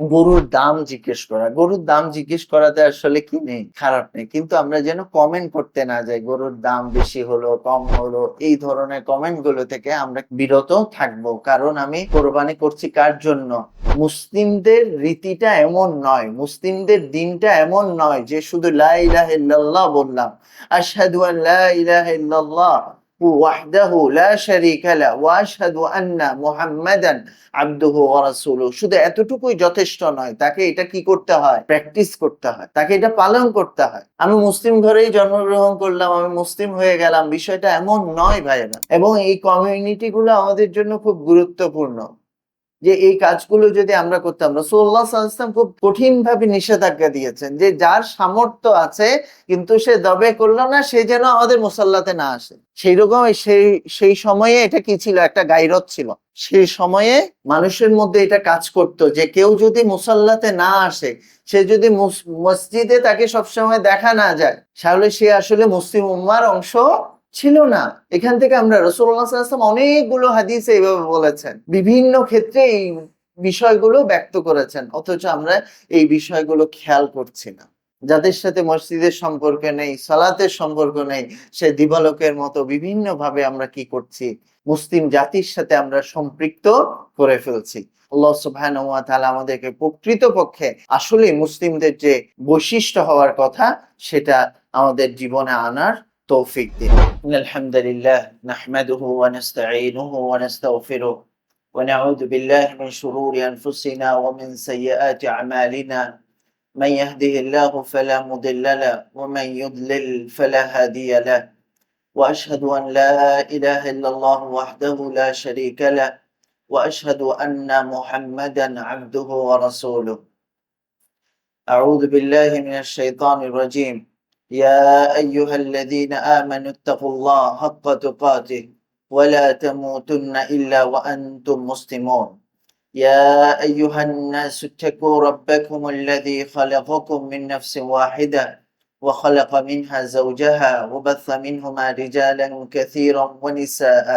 গরুর দাম জিজ্ঞেস করা। গরুর দাম জিজ্ঞেস করাতে আসলে কি নেই, খারাপ নেই। কিন্তু আমরা যেন কমেন্ট করতে না যাই, গরুর দাম বেশি হলো, কম হলো, এই ধরনের কমেন্ট গুলো থেকে আমরা বিরত থাকবো। কারণ আমি কোরবানি করছি কার জন্য? মুসলিমদের রীতিটা এমন নয়, মুসলিমদের দিনটা এমন নয় যে শুধু লা ইলাহা ইল্লাল্লাহ বললাম, আশহাদু আন লা ইলাহা ইল্লাল্লাহ ওয়াহদাহু লা শারীকা লা ওয়া আশহাদু আন্না মুহাম্মাদান আবদুহু ওয়া রাসূলুহু, শুধু এতটুকুই যথেষ্ট নয়, তাকে এটা কি করতে হয়? প্র্যাকটিস করতে হয়, তাকে এটা পালন করতে হয়। আমি মুসলিম ঘরেই জন্মগ্রহণ করলাম, আমি মুসলিম হয়ে গেলাম, বিষয়টা এমন নয় ভাইয়েরা। এবং এই কমিউনিটি গুলো আমাদের জন্য খুব গুরুত্বপূর্ণ, যে এই কাজগুলো যদি আমরা করতাম। রাসূলুল্লাহ সাল্লাল্লাহু আলাইহি ওয়াসাল্লাম খুব কঠিন ভাবে নিষেধাজ্ঞা দিয়েছেন যে যার সামর্থ্য আছে কিন্তু সে দবে করলো না, সে যেন আমাদের মুসাল্লাতে না আসে। সেই রকম সেই সময়ে এটা কি ছিল? একটা গায়রত ছিল। সেই সময়ে মানুষের মধ্যে এটা কাজ করতো যে কেউ যদি মুসাল্লাতে না আসে, সে যদি মসজিদে তাকে সবসময় দেখা না যায়, তাহলে সে আসলে মুসলিম উম্মার অংশ ছিল না। এখান থেকে আমরা রাসূলুল্লাহ সাল্লাল্লাহু আলাইহি ওয়াসাল্লাম অনেকগুলো হাদিসে এইভাবে বলেছেন, বিভিন্ন ক্ষেত্রে এই বিষয়গুলো ব্যক্ত করেছেন, অথচ আমরা এই বিষয়গুলো খেয়াল করছি না। যাদের সাথে মসজিদের সম্পর্ক নেই, সালাতের সম্পর্ক নেই, সে দিবালোকের মতো বিভিন্ন ভাবে আমরা কি করছি? মুসলিম জাতির সাথে আমরা সম্পৃক্ত করে ফেলছি। আল্লাহ সুবহানাহু ওয়া তাআলা আমাদেরকে প্রকৃতপক্ষে আসলে মুসলিমদের যে বৈশিষ্ট্য হওয়ার কথা সেটা আমাদের জীবনে আনার তৌফিক দিন। আলহামদুলিল্লাহ নাহমাদুহু ওয়া নাস্তাঈনুহু ওয়া নাস্তাগফিরুহ ওয়া নাউযু বিল্লাহি মিন শুরুরি আনফুসিনা ওয়া মিন সাইয়্যাতি আমালিনা। من يهده الله فلا مضل له ومن يضلل فلا هادي له، وأشهد أن لا إله إلا الله وحده لا شريك له، وأشهد أن محمدا عبده ورسوله. أعوذ بالله من الشيطان الرجيم. يا أيها الذين آمنوا اتقوا الله حق تقاته ولا تموتن إلا وأنتم مسلمون. يا أيها الناس اتقوا ربكم الذي خلقكم من نفس واحدة وخلق منها زوجها وبث منهما رجالا كثيرا ونساء،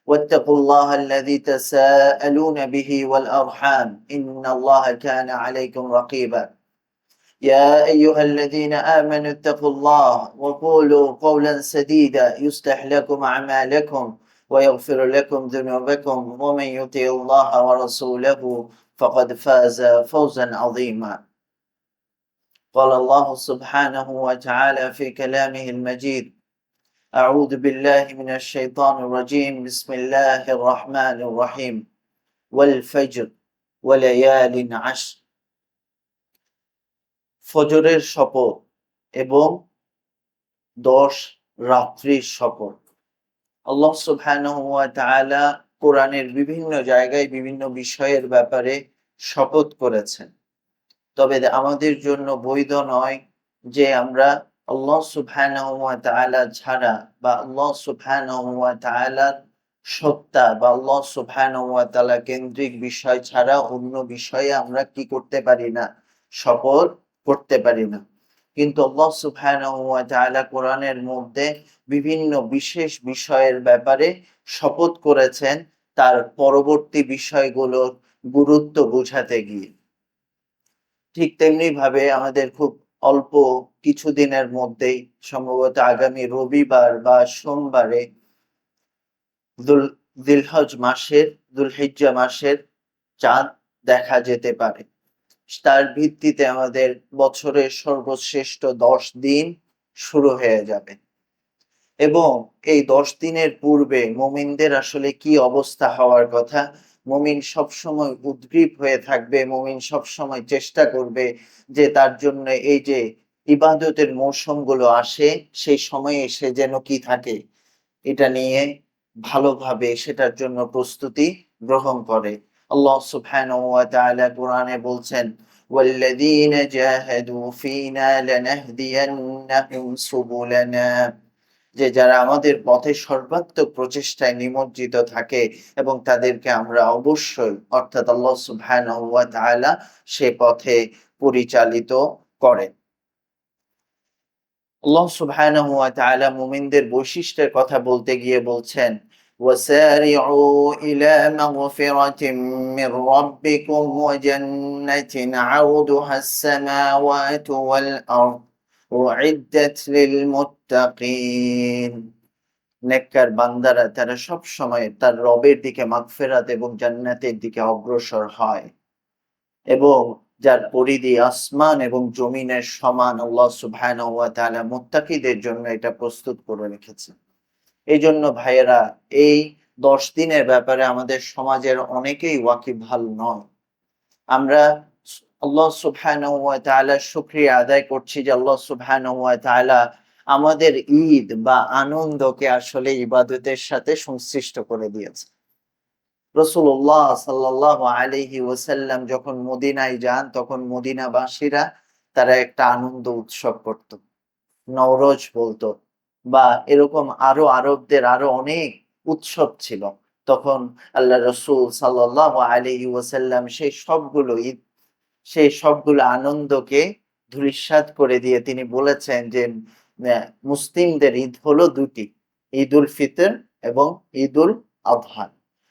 واتقوا الله الذي تساءلون به والأرحام إن الله كان عليكم رقيبا. يا أيها الذين آمنوا اتقوا الله وقولوا قولا سديدا يصلح لكم أعمالكم ويغفر لكم ذنوبكم، ومن يطع الله ورسوله فقد فاز فوزا عظيما. قال الله سبحانه وتعالى في كلامه المجيد: أعوذ بالله من الشيطان الرجيم. بسم الله الرحمن الرحيم. والفجر وليال عشر. ফজরের শপথ এবং 10 রাত্রির শপথ। আল্লাহ সুবহানাহু ওয়া তাআলা কোরআনের বিভিন্ন জায়গায় বিভিন্ন বিষয়ের ব্যাপারে শপথ করেছেন। তবে আমাদের জন্য বৈধ নয় যে আমরা আল্লাহ সুবহানাহু ওয়া তাআলা ছাড়া বা আল্লাহ সুবহানাহু ওয়া তাআলার সত্তা বা আল্লাহ সুবহানাহু ওয়া তাআলা কেন্দ্রিক বিষয় ছাড়া অন্য বিষয়ে আমরা কি করতে পারি না? শপথ করতে পারি না। কিন্তু আল্লাহ সুবহানাহু ওয়া তাআলা কোরআনের মধ্যে বিভিন্ন বিশেষ বিষয়ের ব্যাপারে শপথ করেছেন তার পরবর্তী বিষয়গুলোর গুরুত্ব বোঝাতে গিয়ে। ঠিক তেমনি ভাবে আমাদের খুব অল্প কিছুদিনের মধ্যেই, সম্ভবত আগামী রবিবার বা সোমবারে যুলহিজ্জা মাসের চাঁদ দেখা যেতে পারে। তার ভিত্তিতে আমাদের বছরের সর্বশ্রেষ্ঠ 10 দিন শুরু হয়ে যাবে। এবং এই 10 দিনের পূর্বে মুমিনদের আসলে কি অবস্থা হওয়ার কথা? মুমিন সবসময় উদগ্রীব হয়ে থাকবে, মুমিন সবসময় চেষ্টা করবে যে তার জন্য এই যে ইবাদতের মৌসুমগুলো আসে সেই সময়ে সে যেন কি থাকে, এটা নিয়ে ভালোভাবে সেটার জন্য প্রস্তুতি গ্রহণ করে। আল্লাহ সুবহানাহু ওয়া তাআলা কোরআনে বলছেন, ওয়াল্লাযীনা জাহাদু ফীনা লানাহদিয়ান্নাহুম সুবুলানা, যে যারা আমাদের পথে সর্বাত্মক প্রচেষ্টায় নিমজ্জিত থাকে এবং তাদেরকে আমরা অবশ্যই, অর্থাৎ আল্লাহ সুবহানাহু ওয়া তাআলা সে পথে পরিচালিত করেন। আল্লাহ সুবহানাহু ওয়া তাআলা মুমিনদের বৈশিষ্ট্যের কথা বলতে গিয়ে বলছেন, وسارعوا إلى مغفرة من ربكم وجنة عرضها السماوات والأرض أعدت للمتقين। নেককার বান্দারা তারা সব সময় তার রবের দিকে মাগফিরাত এবং জান্নাতের দিকে অগ্রসর হয় এবং যার পরিধি আসমান এবং জমিনের সমান আল্লাহ সুবহানাহু ওয়া তাআলা মুত্তাকিদের জন্য এটা প্রস্তুত করে রেখেছেন। এইজন্য ভাইয়েরা, এই ১০ দিনের ব্যাপারে আমাদের সমাজের অনেকেই ওয়াকিবহাল নয়। আমরা আল্লাহ সুবহানাহু ওয়া তাআলার শুকরিয়া আদায় করছি যে আল্লাহ সুবহানাহু ওয়া তাআলা আমাদের ঈদ বা আনন্দকে আসলে ইবাদতের সাথে সংশ্লিষ্ট করে দিয়েছে। রাসূলুল্লাহ সাল্লাল্লাহু আলাইহি ওয়াসাল্লাম যখন মদিনায় যান তখন মদিনাবাসীরা তারা একটা আনন্দ উৎসব করত। নওরোজ বলতো বা এরকম আরো আরবদের আরো অনেক উৎসব ছিল। তখন আল্লাহ রাসূল সাল্লাল্লাহু আলাইহি ওয়াসাল্লাম সেই সবগুলো আনন্দকে ধূলিসাৎ করে দিয়ে তিনি বলেছেন যে মুসলিমদের ঈদ হলো ২ টি। ঈদুল ফিতর এবং ঈদুল আযহা।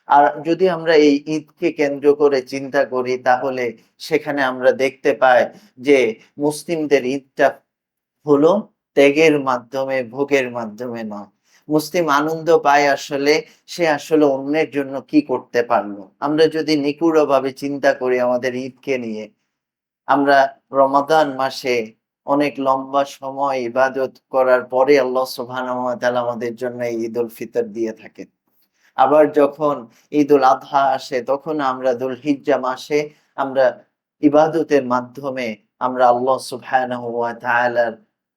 আর যদি আমরা এই ঈদকে কেন্দ্র করে চিন্তা করি তাহলে সেখানে আমরা দেখতে পাই যে মুসলিমদের ঈদটা হলো ত্যাগের মাধ্যমে, ভোগের মাধ্যমে নয়। মুসলিম আনন্দ পায় আসলে সে আসলে অন্যের জন্য কি করতে পারলো। আমরা যদি নিকুড়ভাবে চিন্তা করি আমাদের ঈদকে নিয়ে, আমরা রমাদান মাসে অনেক লম্বা সময় ইবাদত করার পরে আল্লাহ সুবহানাহু ওয়া তাআলা আমাদের জন্য এই ঈদুল ফিতর দিয়ে থাকেন। আবার যখন ঈদুল আযহা আসে তখন আমরা যুলহিজ্জা মাসে আমরা ইবাদতের মাধ্যমে আমরা আল্লাহ সুবহানাহু ওয়া তাআলার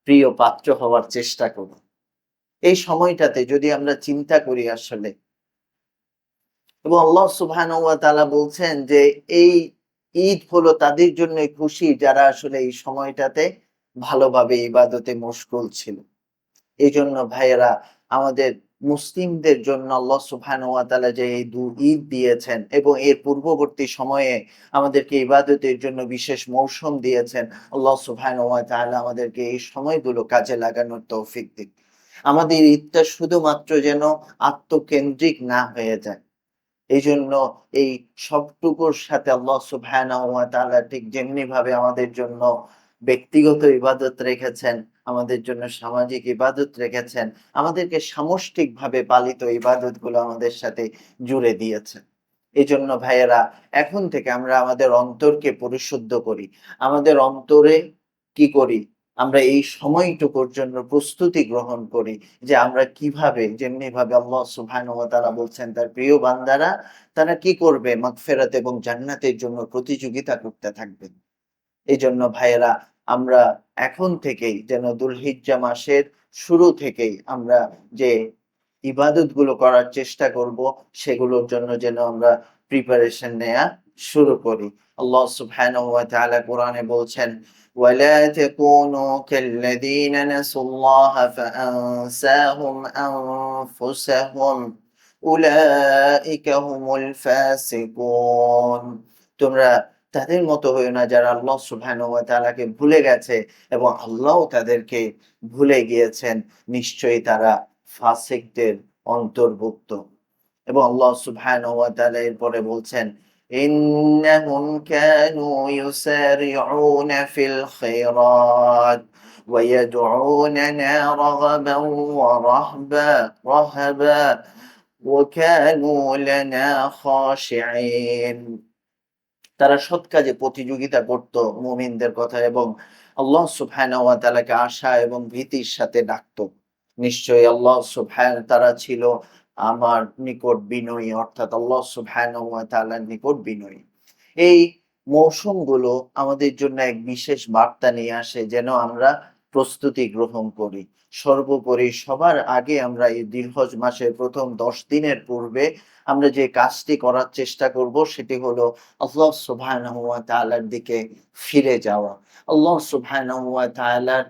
প্রিয় পাত্র হওয়ার চেষ্টা করি। এই সময়টাতে যদি আমরা চিন্তা করি আসলে, এবং আল্লাহ সুবহানাহু ওয়া তাআলা বলছেন যে এই ঈদ হলো তাদের জন্যই খুশি যারা আসলে এই সময়টাতে ভালোভাবে ইবাদতে মশগুল ছিল। এইজন্য ভাইয়েরা, আমাদের মুসলিমদের জন্য আল্লাহ সুবহানাহু ওয়া তাআলা যে এই ঈদ দিয়েছেন এবং এর পূর্ববর্তী সময়ে আমাদেরকে ইবাদতের জন্য বিশেষ মৌসুম দিয়েছেন। আল্লাহ সুবহানাহু ওয়া তাআলা আমাদেরকে এই সময়গুলো কাজে লাগানোর তৌফিক দিন। আমাদের ঈদটা শুধুমাত্র যেন আত্মকেন্দ্রিক না হয়ে যায়। এইজন্য এই সবটুকুর সাথে আল্লাহ সুবহানাহু ওয়া তাআলা ঠিক যেমনিভাবে আমাদের জন্য ব্যক্তিগত ইবাদত রেখেছেন, আমাদের জন্য সামাজিক ইবাদত রেখেছেন, আমাদেরকে সামষ্টিকভাবে পালিত ইবাদতগুলো আমাদের সাথে জুড়ে দিয়েছেন। এজন্য ভাইয়েরা, এখন থেকে আমরা আমাদের অন্তরকে পরিশুদ্ধ করি। আমাদের অন্তরে কি করি? আমরা এই সময়টুকুর জন্য প্রস্তুতি গ্রহণ করি যে আমরা কিভাবে যেমনিভাবে আল্লাহ সুবহানাহু ওয়া তাআলা বলছেন তার প্রিয় বান্দারা তারা কি করবে? মাগফিরাত এবং জান্নাতের জন্য প্রতিযোগিতা করতে থাকবে। এজন্য ভাইয়েরা, আমরা এখন থেকেই যেন যুলহিজ্জা মাসের শুরু থেকেই আমরা যে ইবাদতগুলো করার চেষ্টা করব সেগুলোর জন্য যেন আমরা প্রিপারেশন নেয়া শুরু করি। আল্লাহ সুবহানাহু ওয়া তাআলা কোরআনে বলছেন, ওয়ালা তাকুনু কাল্লাযীনা নাসুল্লাহা ফাআনসাহুম আনফুসাহুম উলাইকা হুমুল ফাসিকুন। তোমরা তাদের মতো হইও না যারা আল্লাহ সুবহানাহু ওয়া তাআলাকে ভুলে গেছে এবং আল্লাহও তাদেরকে ভুলে গিয়েছেন। নিশ্চয়ই তারা ফাসিকদের অন্তর্ভুক্ত। এবং আল্লাহ সুবহানাহু ওয়া তাআলা এরপরে বলছেন, ইন্নাহুম কানু ইউসারিউনা ফিল খায়রাত ওয়া ইয়াদউনানা রাগাবান ওয়া রাহাবা ওয়া কানু লানা খাশিঈন। তারা সৎ কাজে প্রতিযোগিতা করত মুমিনদের কথা এবং আল্লাহ সুবহানাহু ওয়া তাআলাকে আশা এবং ভীতির সাথে ডাকত। নিশ্চয়ই আল্লাহ তারা ছিল আমার নিকট বিনয়ী, অর্থাৎ আল্লাহ সুবহানাহু ওয়া তাআলার নিকট বিনয়ী। এই মৌসুমগুলো আমাদের জন্য এক বিশেষ বার্তা নিয়ে আসে যেন আমরা প্রস্তুতি গ্রহণ করি। সর্বোপরি সবার আগে আমরা এই জিলহজ মাসের ১ম ১০ দিনের পূর্বে আমরা যে কাজটি করার চেষ্টা করব সেটি হলো আল্লাহ সুবহানাহু ওয়া তাআলার দিকে ফিরে যাওয়া। আল্লাহ সুবহানাহু ওয়া তাআলার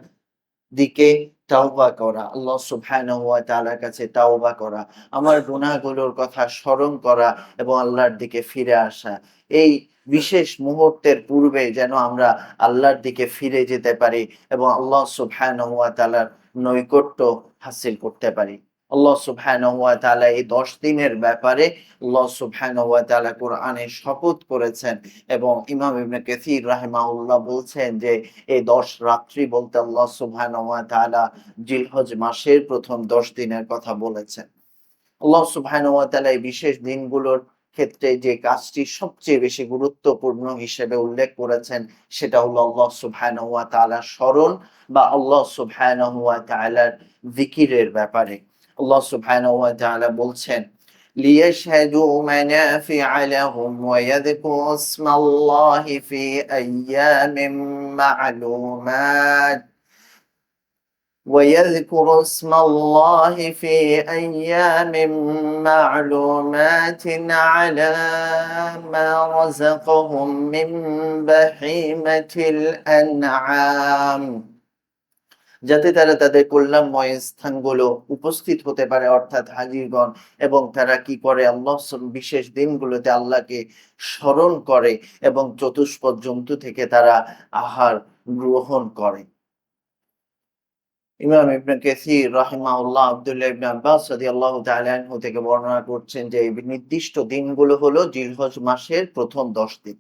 দিকে তাওবা করা, আল্লাহ সুবহানাহু ওয়া তাআলার কাছে তাওবা করা, আমার গুনাহগুলোর কথা স্মরণ করা এবং আল্লাহর দিকে ফিরে আসা। এই বিশেষ মুহূর্তের পূর্বে যেন আমরা আল্লাহর দিকে ফিরে যেতে পারি এবং আল্লাহ সুবহানাহু ওয়া তাআলার নৈকট্য হাসিল করতে পারি। আল্লাহ সুবহানাহু ওয়া তাআলা এই 10 দিনের ব্যাপারে আল্লাহ সুবহানাহু ওয়া তাআলা কোরআনে শপথ করেছেন এবং ইমাম ইবনে কাসির রাহিমাহুল্লাহ বলছেন যে এই 10 রাত্রি বলতে আল্লাহ সুবহানাহু ওয়া তাআলা জিলহজ মাসের প্রথম 10 দিনের কথা বলেছেন। আল্লাহ সুবহানাহু ওয়া তাআলা এই বিশেষ দিনগুলোর ক্ষেত্রে যে কাজটি সবচেয়ে বেশি গুরুত্বপূর্ণ হিসেবে উল্লেখ করেছেন সেটা হলো আল্লাহ সুবহানাহু ওয়া তাআলার স্মরণ বা আল্লাহ সুবহানাহু ওয়া তাআলার যিকিরের ব্যাপারে। আল্লাহ সুবহানাহু ওয়া তাআলা বলছেন, লিয়াশহাদু মানাফিআ লাহুম ওয়া ইয়াযকুরু ইসমাল্লাহি ফি আইয়ামিন মা'লুমাত ويذكر اسم الله في أيام معلومات على ما رزقهم من بهيمة الأنعام যাতে তারা তাদের কল্যাণময় স্থানগুলো উপস্থিত হতে পারে অর্থাৎ হাজিরগণ এবং তারা কি করে আল্লাহ বিশেষ দিনগুলোতে আল্লাহকে স্মরণ করে এবং চতুষ্পদ জন্তু থেকে তারা আহার গ্রহণ করে। ইমাম ইবনে কাসির রাহিমাহুল্লাহ আব্দুল্লাহ ইবনে আব্বাস রাদিয়াল্লাহু তাআলা আনহু থেকে বর্ণনা করছেন যে এই নির্দিষ্ট দিনগুলো হলো জিলহজ মাসের প্রথম 10 দিন।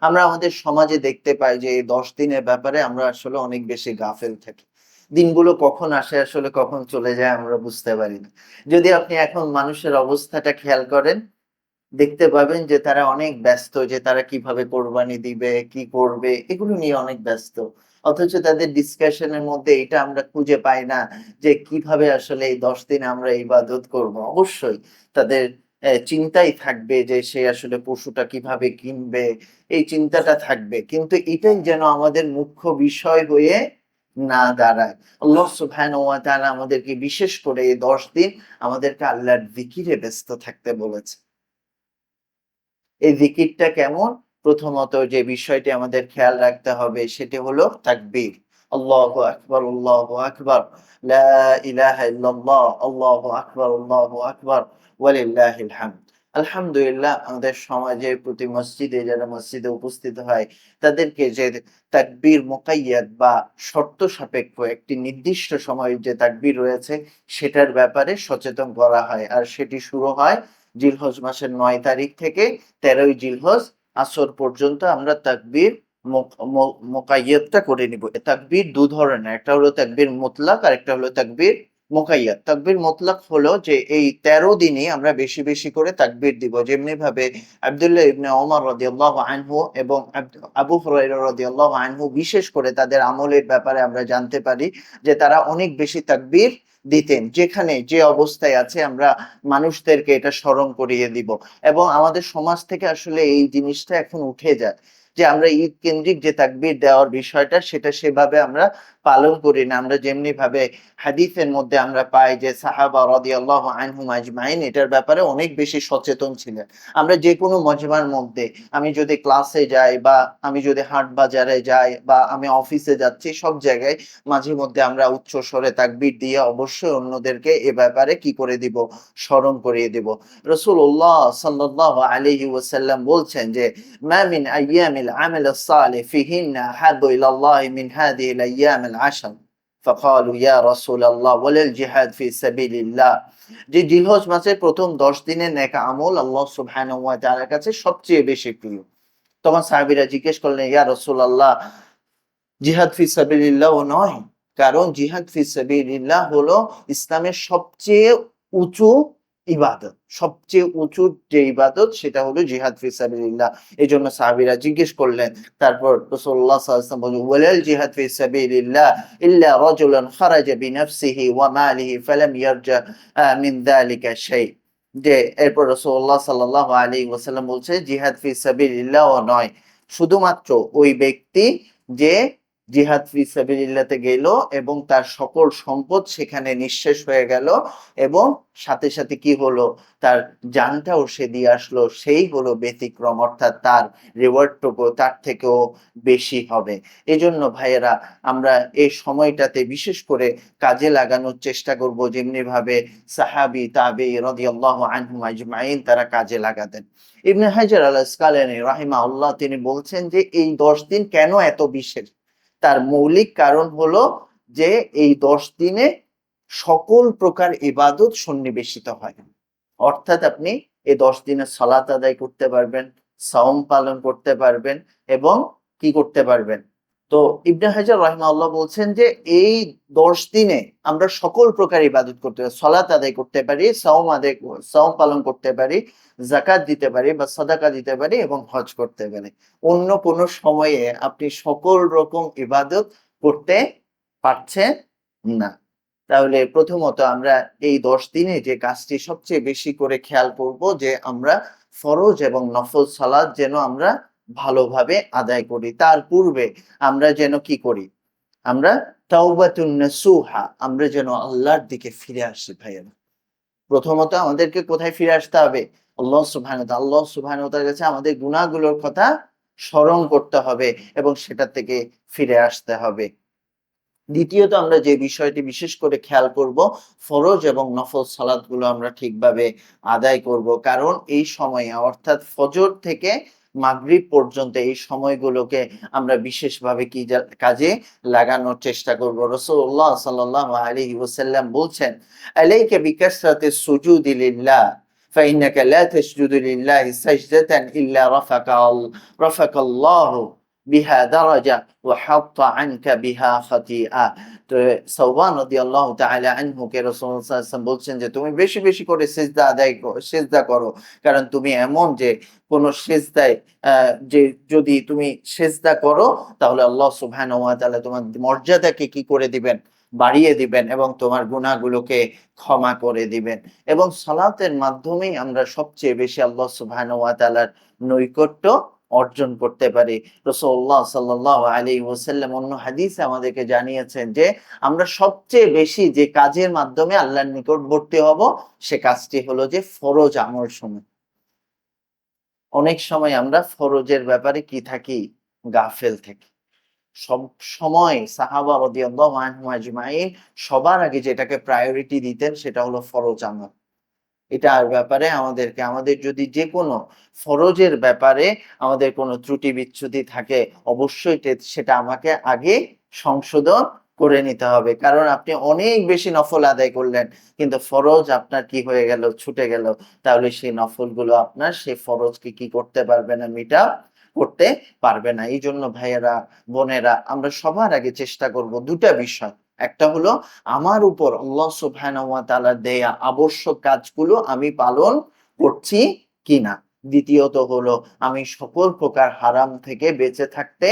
আমরা আমাদের সমাজে দেখতে পাই যে এই 10 দিনের ব্যাপারে আমরা আসলে অনেক বেশি গাফেল থাকি। দিনগুলো কখন আসে আসলে কখন চলে যায় আমরা বুঝতে পারি না। যদি আপনি এখন মানুষের অবস্থাটা খেয়াল করেন দেখতে পাবেন যে তারা অনেক ব্যস্ত যে তারা কিভাবে কোরবানি দিবে, কি করবে এগুলো নিয়ে অনেক ব্যস্ত। অথচ তাদের ডিসকাশন এর মধ্যে এটা আমরা খুঁজে পাই না যে কিভাবে আসলে এই ১০ দিন আমরা ইবাদত করব। অবশ্যই তাদের চিন্তাই থাকবে যে সে আসলে পশুটা কিভাবে কিনবে, এই চিন্তাটা থাকবে। কিন্তু এটাই যেন আমাদের মুখ্য বিষয় হয়ে না দাঁড়ায়। আল্লাহ সুবহানাহু ওয়া তাআলা আমাদেরকে বিশেষ করে এই ১০ দিন আমাদেরকে আল্লাহর যিকিরে ব্যস্ত থাকতে বলেছে। এই জিকিরটা কেমন? প্রথমত যে বিষয়টি আমাদের খেয়াল রাখতে হবে সেটি হলো তাকবীর। আল্লাহু আকবার, আল্লাহু আকবার। লা ইলাহা ইল্লাল্লাহ, আল্লাহু আকবার, আল্লাহু আকবার। ওয়ালিল্লাহিল হামদ। আলহামদুলিল্লাহ আমাদের সমাজে প্রতি মসজিদে যারা মসজিদে উপস্থিত হয় তাদেরকে যে তাকবীর মুকাইয়াদ বা শর্ত সাপেক্ষ একটি নির্দিষ্ট সময়ের যে তাকবীর রয়েছে সেটার ব্যাপারে সচেতন করা হয়। আর সেটি শুরু হয় জিলহজ মাসের ৯ তারিখ থেকে ১৩ই জিলহজ আসর পর্যন্ত আমরা তাকবীর মোকাইয়াদটা করে নিব। তাকবীর ২ ধরনের। একটা হলো তাকবীর মুতলাক আরেকটা হলো তাকবীর মোকাইয়াদ। তাকবীর মুতলাক হলো যে এই ১৩ দিনই আমরা বেশি, বেশি করে তাকবীর দিব। যেমনিভাবে আব্দুল্লাহ ইবনে ওমর রাদিয়াল্লাহু আনহু এবং আবু হুরায়রা রাদিয়াল্লাহু আনহু বিশেষ করে তাদের আমলের ব্যাপারে আমরা জানতে পারি যে তারা অনেক বেশি তাকবীর দিতেন। যেখানে যে অবস্থায় আছে আমরা মানুষদেরকে এটা স্মরণ করিয়ে দিব এবং আমাদের সমাজ থেকে আসলে এই জিনিসটা এখন উঠে যায় যে আমরা ঈদ কেন্দ্রিক যে তাকবীর দেওয়ার বিষয়টা সেটা সেভাবে আমরা পালন করি না। আমরা যেমনি ভাবে হাদিসের মধ্যে আমরা পাই যে সাহাবা রাদিয়াল্লাহু আনহুম আজমাইন এটার ব্যাপারে অনেক বেশি সচেতন ছিলেন। আমরা যেকোনো মজমার মধ্যে আমি যদি ক্লাসে যাই বা আমি যদি হাট বাজারে যাই বা আমি অফিসে যাচ্ছি সব জায়গায় মাঝে মধ্যে আমরা উচ্চ স্বরে তাকবীর দিয়ে অবশ্যই অন্যদেরকে এ ব্যাপারে কি করে দিব? স্মরণ করিয়ে দিব। রাসূলুল্লাহ সাল্লাল্লাহু আলাইহি ওয়াসাল্লাম বলছেন যে, "মা মিন আইয়ামিল আমাল আস-সালিহ ফিহিন্না আহাব্বু ইলাল্লাহি মিন হাযিহিল আইয়ামিল আশর।" ফাকালু ইয়া রাসূলাল্লাহ ওয়ালাল জিহাদ ফি সাবিলিল্লাহ। যে জিলহজ মাসের প্রথম ১০ দিনের নেক আমল আল্লাহ সুবহানাহু ওয়া তাআলার কাছে সবচেয়ে বেশি প্রিয়। তখন সাহাবীরা জিজ্ঞেস করলেন, "ইয়া রাসূলাল্লাহ জিহাদ ফি সাবিলিল্লাহ ও নয়। কারণ জিহাদ ফি সাবিলিল্লাহ হলো ইসলামের সবচেয়ে উঁচু ইবাদত। সবচেয়ে উঁচু যে ইবাদত সেটা হলো জিহাদ ফি সাবিলিল্লাহ। এজন্য সাহাবীরা জিজ্ঞেস করলেন। তারপর রাসূলুল্লাহ সাল্লাল্লাহু আলাইহি ওয়াসাল্লাম বললেন, "ওয়ালাল জিহাদ ফি সাবিলিল্লাহ ইল্লা রাজুলান খারাজা বিনাফসিহি ওয়া মালিহি ফালাম ইয়ারজা মিন যালিকা শাই।" যে এরপর রাসূলুল্লাহ সাল্লাল্লাহু আলাইহি ওয়াসাল্লাম বলছে জিহাদ ফি সাবিলিল্লাহ নয়। শুধুমাত্র ওই ব্যক্তি যে জিহাদ ফি সাবিলিল্লাহতে গেল এবং তার সকল সম্পদ সেখানে নিঃশেষ হয়ে গেল এবং সাথে, সাথে কি হলো? তার জানটাও সে দিয়ে আসলো। সেই হলো ব্যতিক্রম। অর্থাৎ তার রিওয়ার্ডটুকু তার থেকেও বেশি হবে। এজন্য ভাইয়েরা আমরা এই সময়টাতে বিশেষ করে কাজে লাগানোর চেষ্টা করব যেমনিভাবে সাহাবী, তাবেঈ রাদিয়াল্লাহু আনহুম আজমাইন তারা কাজে লাগাতেন। ইবনে হাজার আল আসকালানী রাহিমাহুল্লাহ তিনি বলছেন যে এই ১০ দিন কেন এত বিশেষ? তার মৌলিক কারণ হলো যে এই ১০ দিনে সকল প্রকার ইবাদত সন্নিবেশিত হয়। অর্থাৎ আপনি এই 10 দিনের সালাত আদায় করতে পারবেন, সাওম পালন করতে পারবেন এবং কি করতে পারবেন? তো ইবনে হাজার রাহিমাহুল্লাহ বলছেন যে এই 10 দিনে আমরা সকল প্রকার ইবাদত করতে পারি। সালাত আদায় করতে পারি, সাওম পালন করতে পারি, যাকাত দিতে পারি বা সাদাকা দিতে পারি এবং হজ করতে পারি। অন্য কোন সময়ে আপনি সকল রকম ইবাদত করতে পারছেন না। তাহলে প্রথমত আমরা এই 10 দিনে যে কাজটি সবচেয়ে বেশি করে খেয়াল করব যে আমরা ফরজ এবং নফল সালাত যেন আমরা ভালোভাবে আদায় করি। তার পূর্বে আমরা যেন কি করি? আমরা তাওবাতুন নাসুহা আমরা যেন আল্লাহর দিকে ফিরে আসি ভাইয়েরা। প্রথমত আমাদেরকে কোথায় ফিরে আসতে হবে? আল্লাহ সুবহানাহু ওয়া তাআলার কাছে আমাদের গুনাহগুলোর কথা স্মরণ করতে হবে এবং সেটা থেকে ফিরে আসতে হবে। দ্বিতীয়ত আমরা যে বিষয়টি বিশেষ করে খেয়াল করব, ফরজ এবং নফল সালাতগুলো আমরা ঠিকভাবে আদায় করব। কারণ এই সময়ে অর্থাৎ ফজর থেকে মাগরিব পর্যন্ত এই সময়গুলোকে আমরা বিশেষভাবে কাজে লাগানোর চেষ্টা করব। রাসূলুল্লাহ সাল্লাল্লাহু আলাইহি ওয়াসাল্লাম বলছেন, "আলাইকা বিকাসরাতিস সুজুদি লিল্লাহ, ফাইন্নাকা লা তাসজুদু লিল্লাহি সাজদাতান ইল্লা রাফাকাল্লাহু বিহা দারাজা ওয়া হাত্তা আনকা বিহা খাতিআ।" তো সাওবান রাদিয়াল্লাহু তাআলা আনহুকে রাসূলুল্লাহ সাল্লাল্লাহু আলাইহি ওয়াসাল্লাম বলছেন যে তুমি বেশি বেশি করে সিজদা করো। কারণ তুমি এমন যে কোন সিজদায় যে যদি তুমি সিজদা করো তাহলে আল্লাহ সুবহানাহু ওয়া তাআলা তোমার মর্যাদাকে কি করে দিবেন? বাড়িয়ে দিবেন এবং তোমার গুনাহগুলোকে ক্ষমা করে দিবেন। এবং সালাতের মাধ্যমেই আমরা সবচেয়ে বেশি আল্লাহ সুবহানাহু ওয়া তাআলার নৈকট্য অর্জন করতে পারি। রাসূলুল্লাহ সাল্লাল্লাহু আলাইহি ওয়াসাল্লাম অন্য হাদিসে আমাদেরকে জানিয়েছেন যে আমরা সবচেয়ে বেশি যে কাজের মাধ্যমে আল্লাহর নিকটবর্তী হব সে কাজটি হলো যে ফরজ আমল সমূহ। অনেক সময় আমরা ফরজের ব্যাপারে কি থাকি? গাফেল থাকি। সব সময় সাহাবা রাদিয়াল্লাহু আনহুম আজমাইন সবার আগে যেটাকে প্রায়োরিটি দিতেন সেটা হলো ফরজ আমল। এটার ব্যাপারে আমাদের যদি যেকোনো ফরজের ব্যাপারে আমাদের কোনো ত্রুটি বিচ্যুতি থাকে অবশ্যই সেটা আমাকে আগে সংশোধন করে নিতে হবে। কারণ আপনি অনেক বেশি নফল আদায় করলেন কিন্তু ফরজ আপনার কি হয়ে গেল? ছুটে গেল। তাহলে সেই নফলগুলো আপনার সেই ফরজকে কি করতে পারবে না? করতে পারবে না। এইজন্য ভাইয়েরা, বোনেরা আমরা সবার আগে চেষ্টা করব ২ টা বিষয়। একটা হলো আমার উপর আল্লাহ সুবহানাহু ওয়া তাআলার দেয়া আবশ্যক কাজগুলো আমি পালন করছি কিনা। দ্বিতীয়ত হলো আমি সকল প্রকার হারাম থেকে বেঁচে থাকতে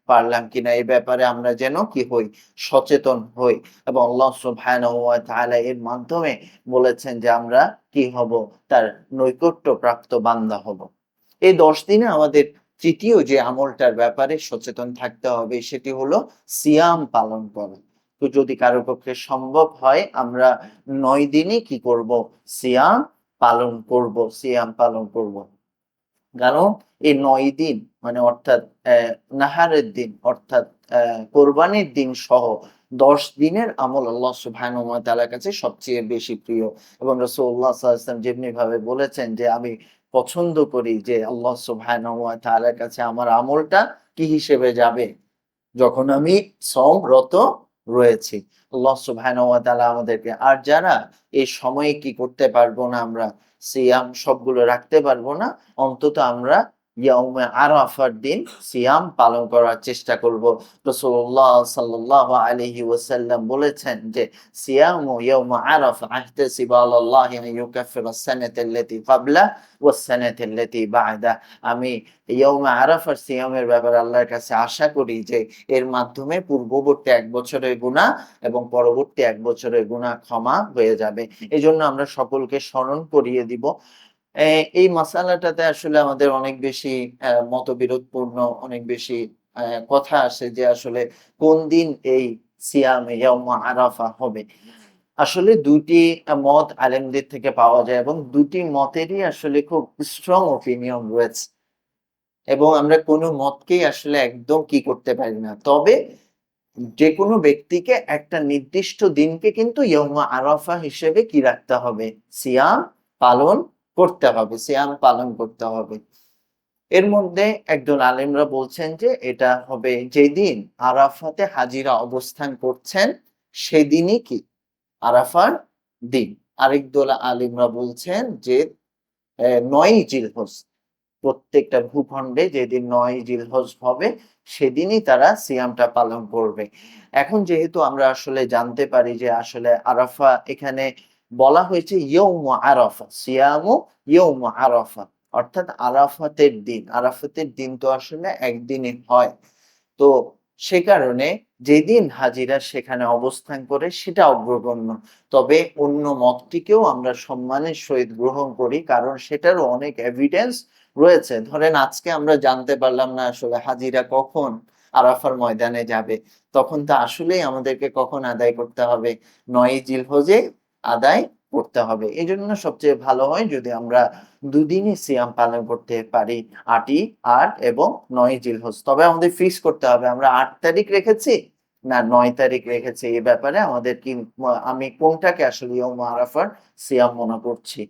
পারলাম কিনা। এই ব্যাপারে আমরা যেন কি হই? সচেতন হই এবং আল্লাহ সুবহানাহু ওয়া তাআলা এর মাধ্যমে বলেছেন যে আমরা কি হব? তার নৈকট্য প্রাপ্ত বান্দা হব। এই ১০ দিনে আমাদের তৃতীয় যে আমলটার ব্যাপারে সচেতন থাকতে হবে সেটি হলো সিয়াম পালন করা। তো যদি কারো পক্ষে সম্ভব হয় আমরা ৯ দিনই কি করব? সিয়াম পালন করব। কারণ এই ৯ দিন মানে অর্থাৎ নাহারের দিন অর্থাৎ কোরবানির দিন সহ ১০ দিনের আমল আল্লাহ সুবহানাহু ওয়া তাআলার কাছে সবচেয়ে বেশি প্রিয়। এবং রাসূলুল্লাহ সাল্লাল্লাহু আলাইহি ওয়াসাল্লাম যেমনিভাবে বলেছেন যে, "আমি পছন্দ করি যে আল্লাহ সুবহানাহু ওয়া তাআলার কাছে আমার আমলটা কি হিসেবে যাবে? যখন আমি সওমরত রয়েছি।" আল্লাহ সুবহানাহু ওয়া তাআলা আমাদেরকে আর যারা এই সময়ে কি করতে পারবো না আমরা সিয়াম সবগুলো রাখতে পারবো না, অন্তত আমরা ইয়াউমে আরাফার দিন সিয়াম পালন করার চেষ্টা করব। রাসূলুল্লাহ সাল্লাল্লাহু আলাইহি ওয়াসাল্লাম বলেছেন যে, "সিয়ামু ইয়াউমে আরাফা আহতাসিবু আলাল্লাহি আন ইউকাফফিরাস সানাতা আল্লাতী ক্বাবলা ওয়াস সানাতা আল্লাতী বা'দা।" আমি ইয়াউমে আরাফার সিয়ামের ব্যাপারে আল্লাহর কাছে আশা করি যে এর মাধ্যমে পূর্ববর্তী ১ বছরের গুনাহ এবং পরবর্তী ১ বছরের গুনাহ ক্ষমা হয়ে যাবে। এজন্য আমরা সকলকে স্মরণ করিয়ে দিব। এ এই মাসালাটাতে আসলে আমাদের অনেক বেশি মতবিরোধপূর্ণ অনেক বেশি কথা আসে যে আসলে কোন দিন এই সিয়ামে ইয়াউমা আরাফা হবে। আসলে ২ টি মত আলেমদের থেকে পাওয়া যায় এবং ২ টি মতেরই আসলে খুব স্ট্রং ওপিনিয়ন রয়েছে। এবং আমরা কোনো মতকেই আসলে একদম কি করতে পারি না। তবে যেকোনো ব্যক্তিকে একটা নির্দিষ্ট দিনকে কিন্তু ইয়ৌমা আরাফা হিসেবে কি রাখতে হবে? সিয়াম পালন সিয়াম পালন করতে হবে। এর মধ্যে একজন আলেমরা বলছেন যে এটা হবে যেদিন আরাফাতে হাজিরা অবস্থান করছেন সেদিনই কি আরাফার দিন। আরেক দল আলিমরা বলছেন যে ৯ই জিলহজ, প্রত্যেকটা ভূখণ্ডে যেদিন ৯ জিলহজ হবে সেদিনই তারা সিয়ামটা পালন করবে। এখন যেহেতু আমরা আসলে জানতে পারি যে আসলে আরাফা এখানে বলা হয়েছে ইয়ৌমু আরাফা, সিয়ামু ইয়ৌমু আরাফা, অর্থাৎ আরাফাতের দিন। আরাফাতের দিন তো আসলে একদিনই হয়। তো সে কারণে যেদিন হাজিরা সেখানে অবস্থান করে সেটা অগ্রগণ্য। তবে অন্য মতটিকেও আমরা সম্মানের সহিত গ্রহণ করি, কারণ সেটারও অনেক এভিডেন্স রয়েছে। ধরেন আজকে আমরা জানতে পারলাম না আসলে হাজিরা কখন আরাফার ময়দানে যাবে। তখন তো আসলেই আমাদেরকে কখন আদায় করতে হবে? ৯ই জিলহজে আদায় করতে হবে। এজন্য সবচেয়ে ভালো হয় যদি আমরা দুদিনই সিয়াম পালন করতে পারি। ৮ই ৮ এবং ৯ই জিলহজ। তবে আমাদের ফিক্স করতে হবে আমরা ৮ তারিখ রেখেছি না ৯ তারিখ রেখেছি। এ ব্যাপারে আমাদের কি আমি কোনটাকে আসলে ইয়ৌম আরাফার সিয়াম মনে করছি।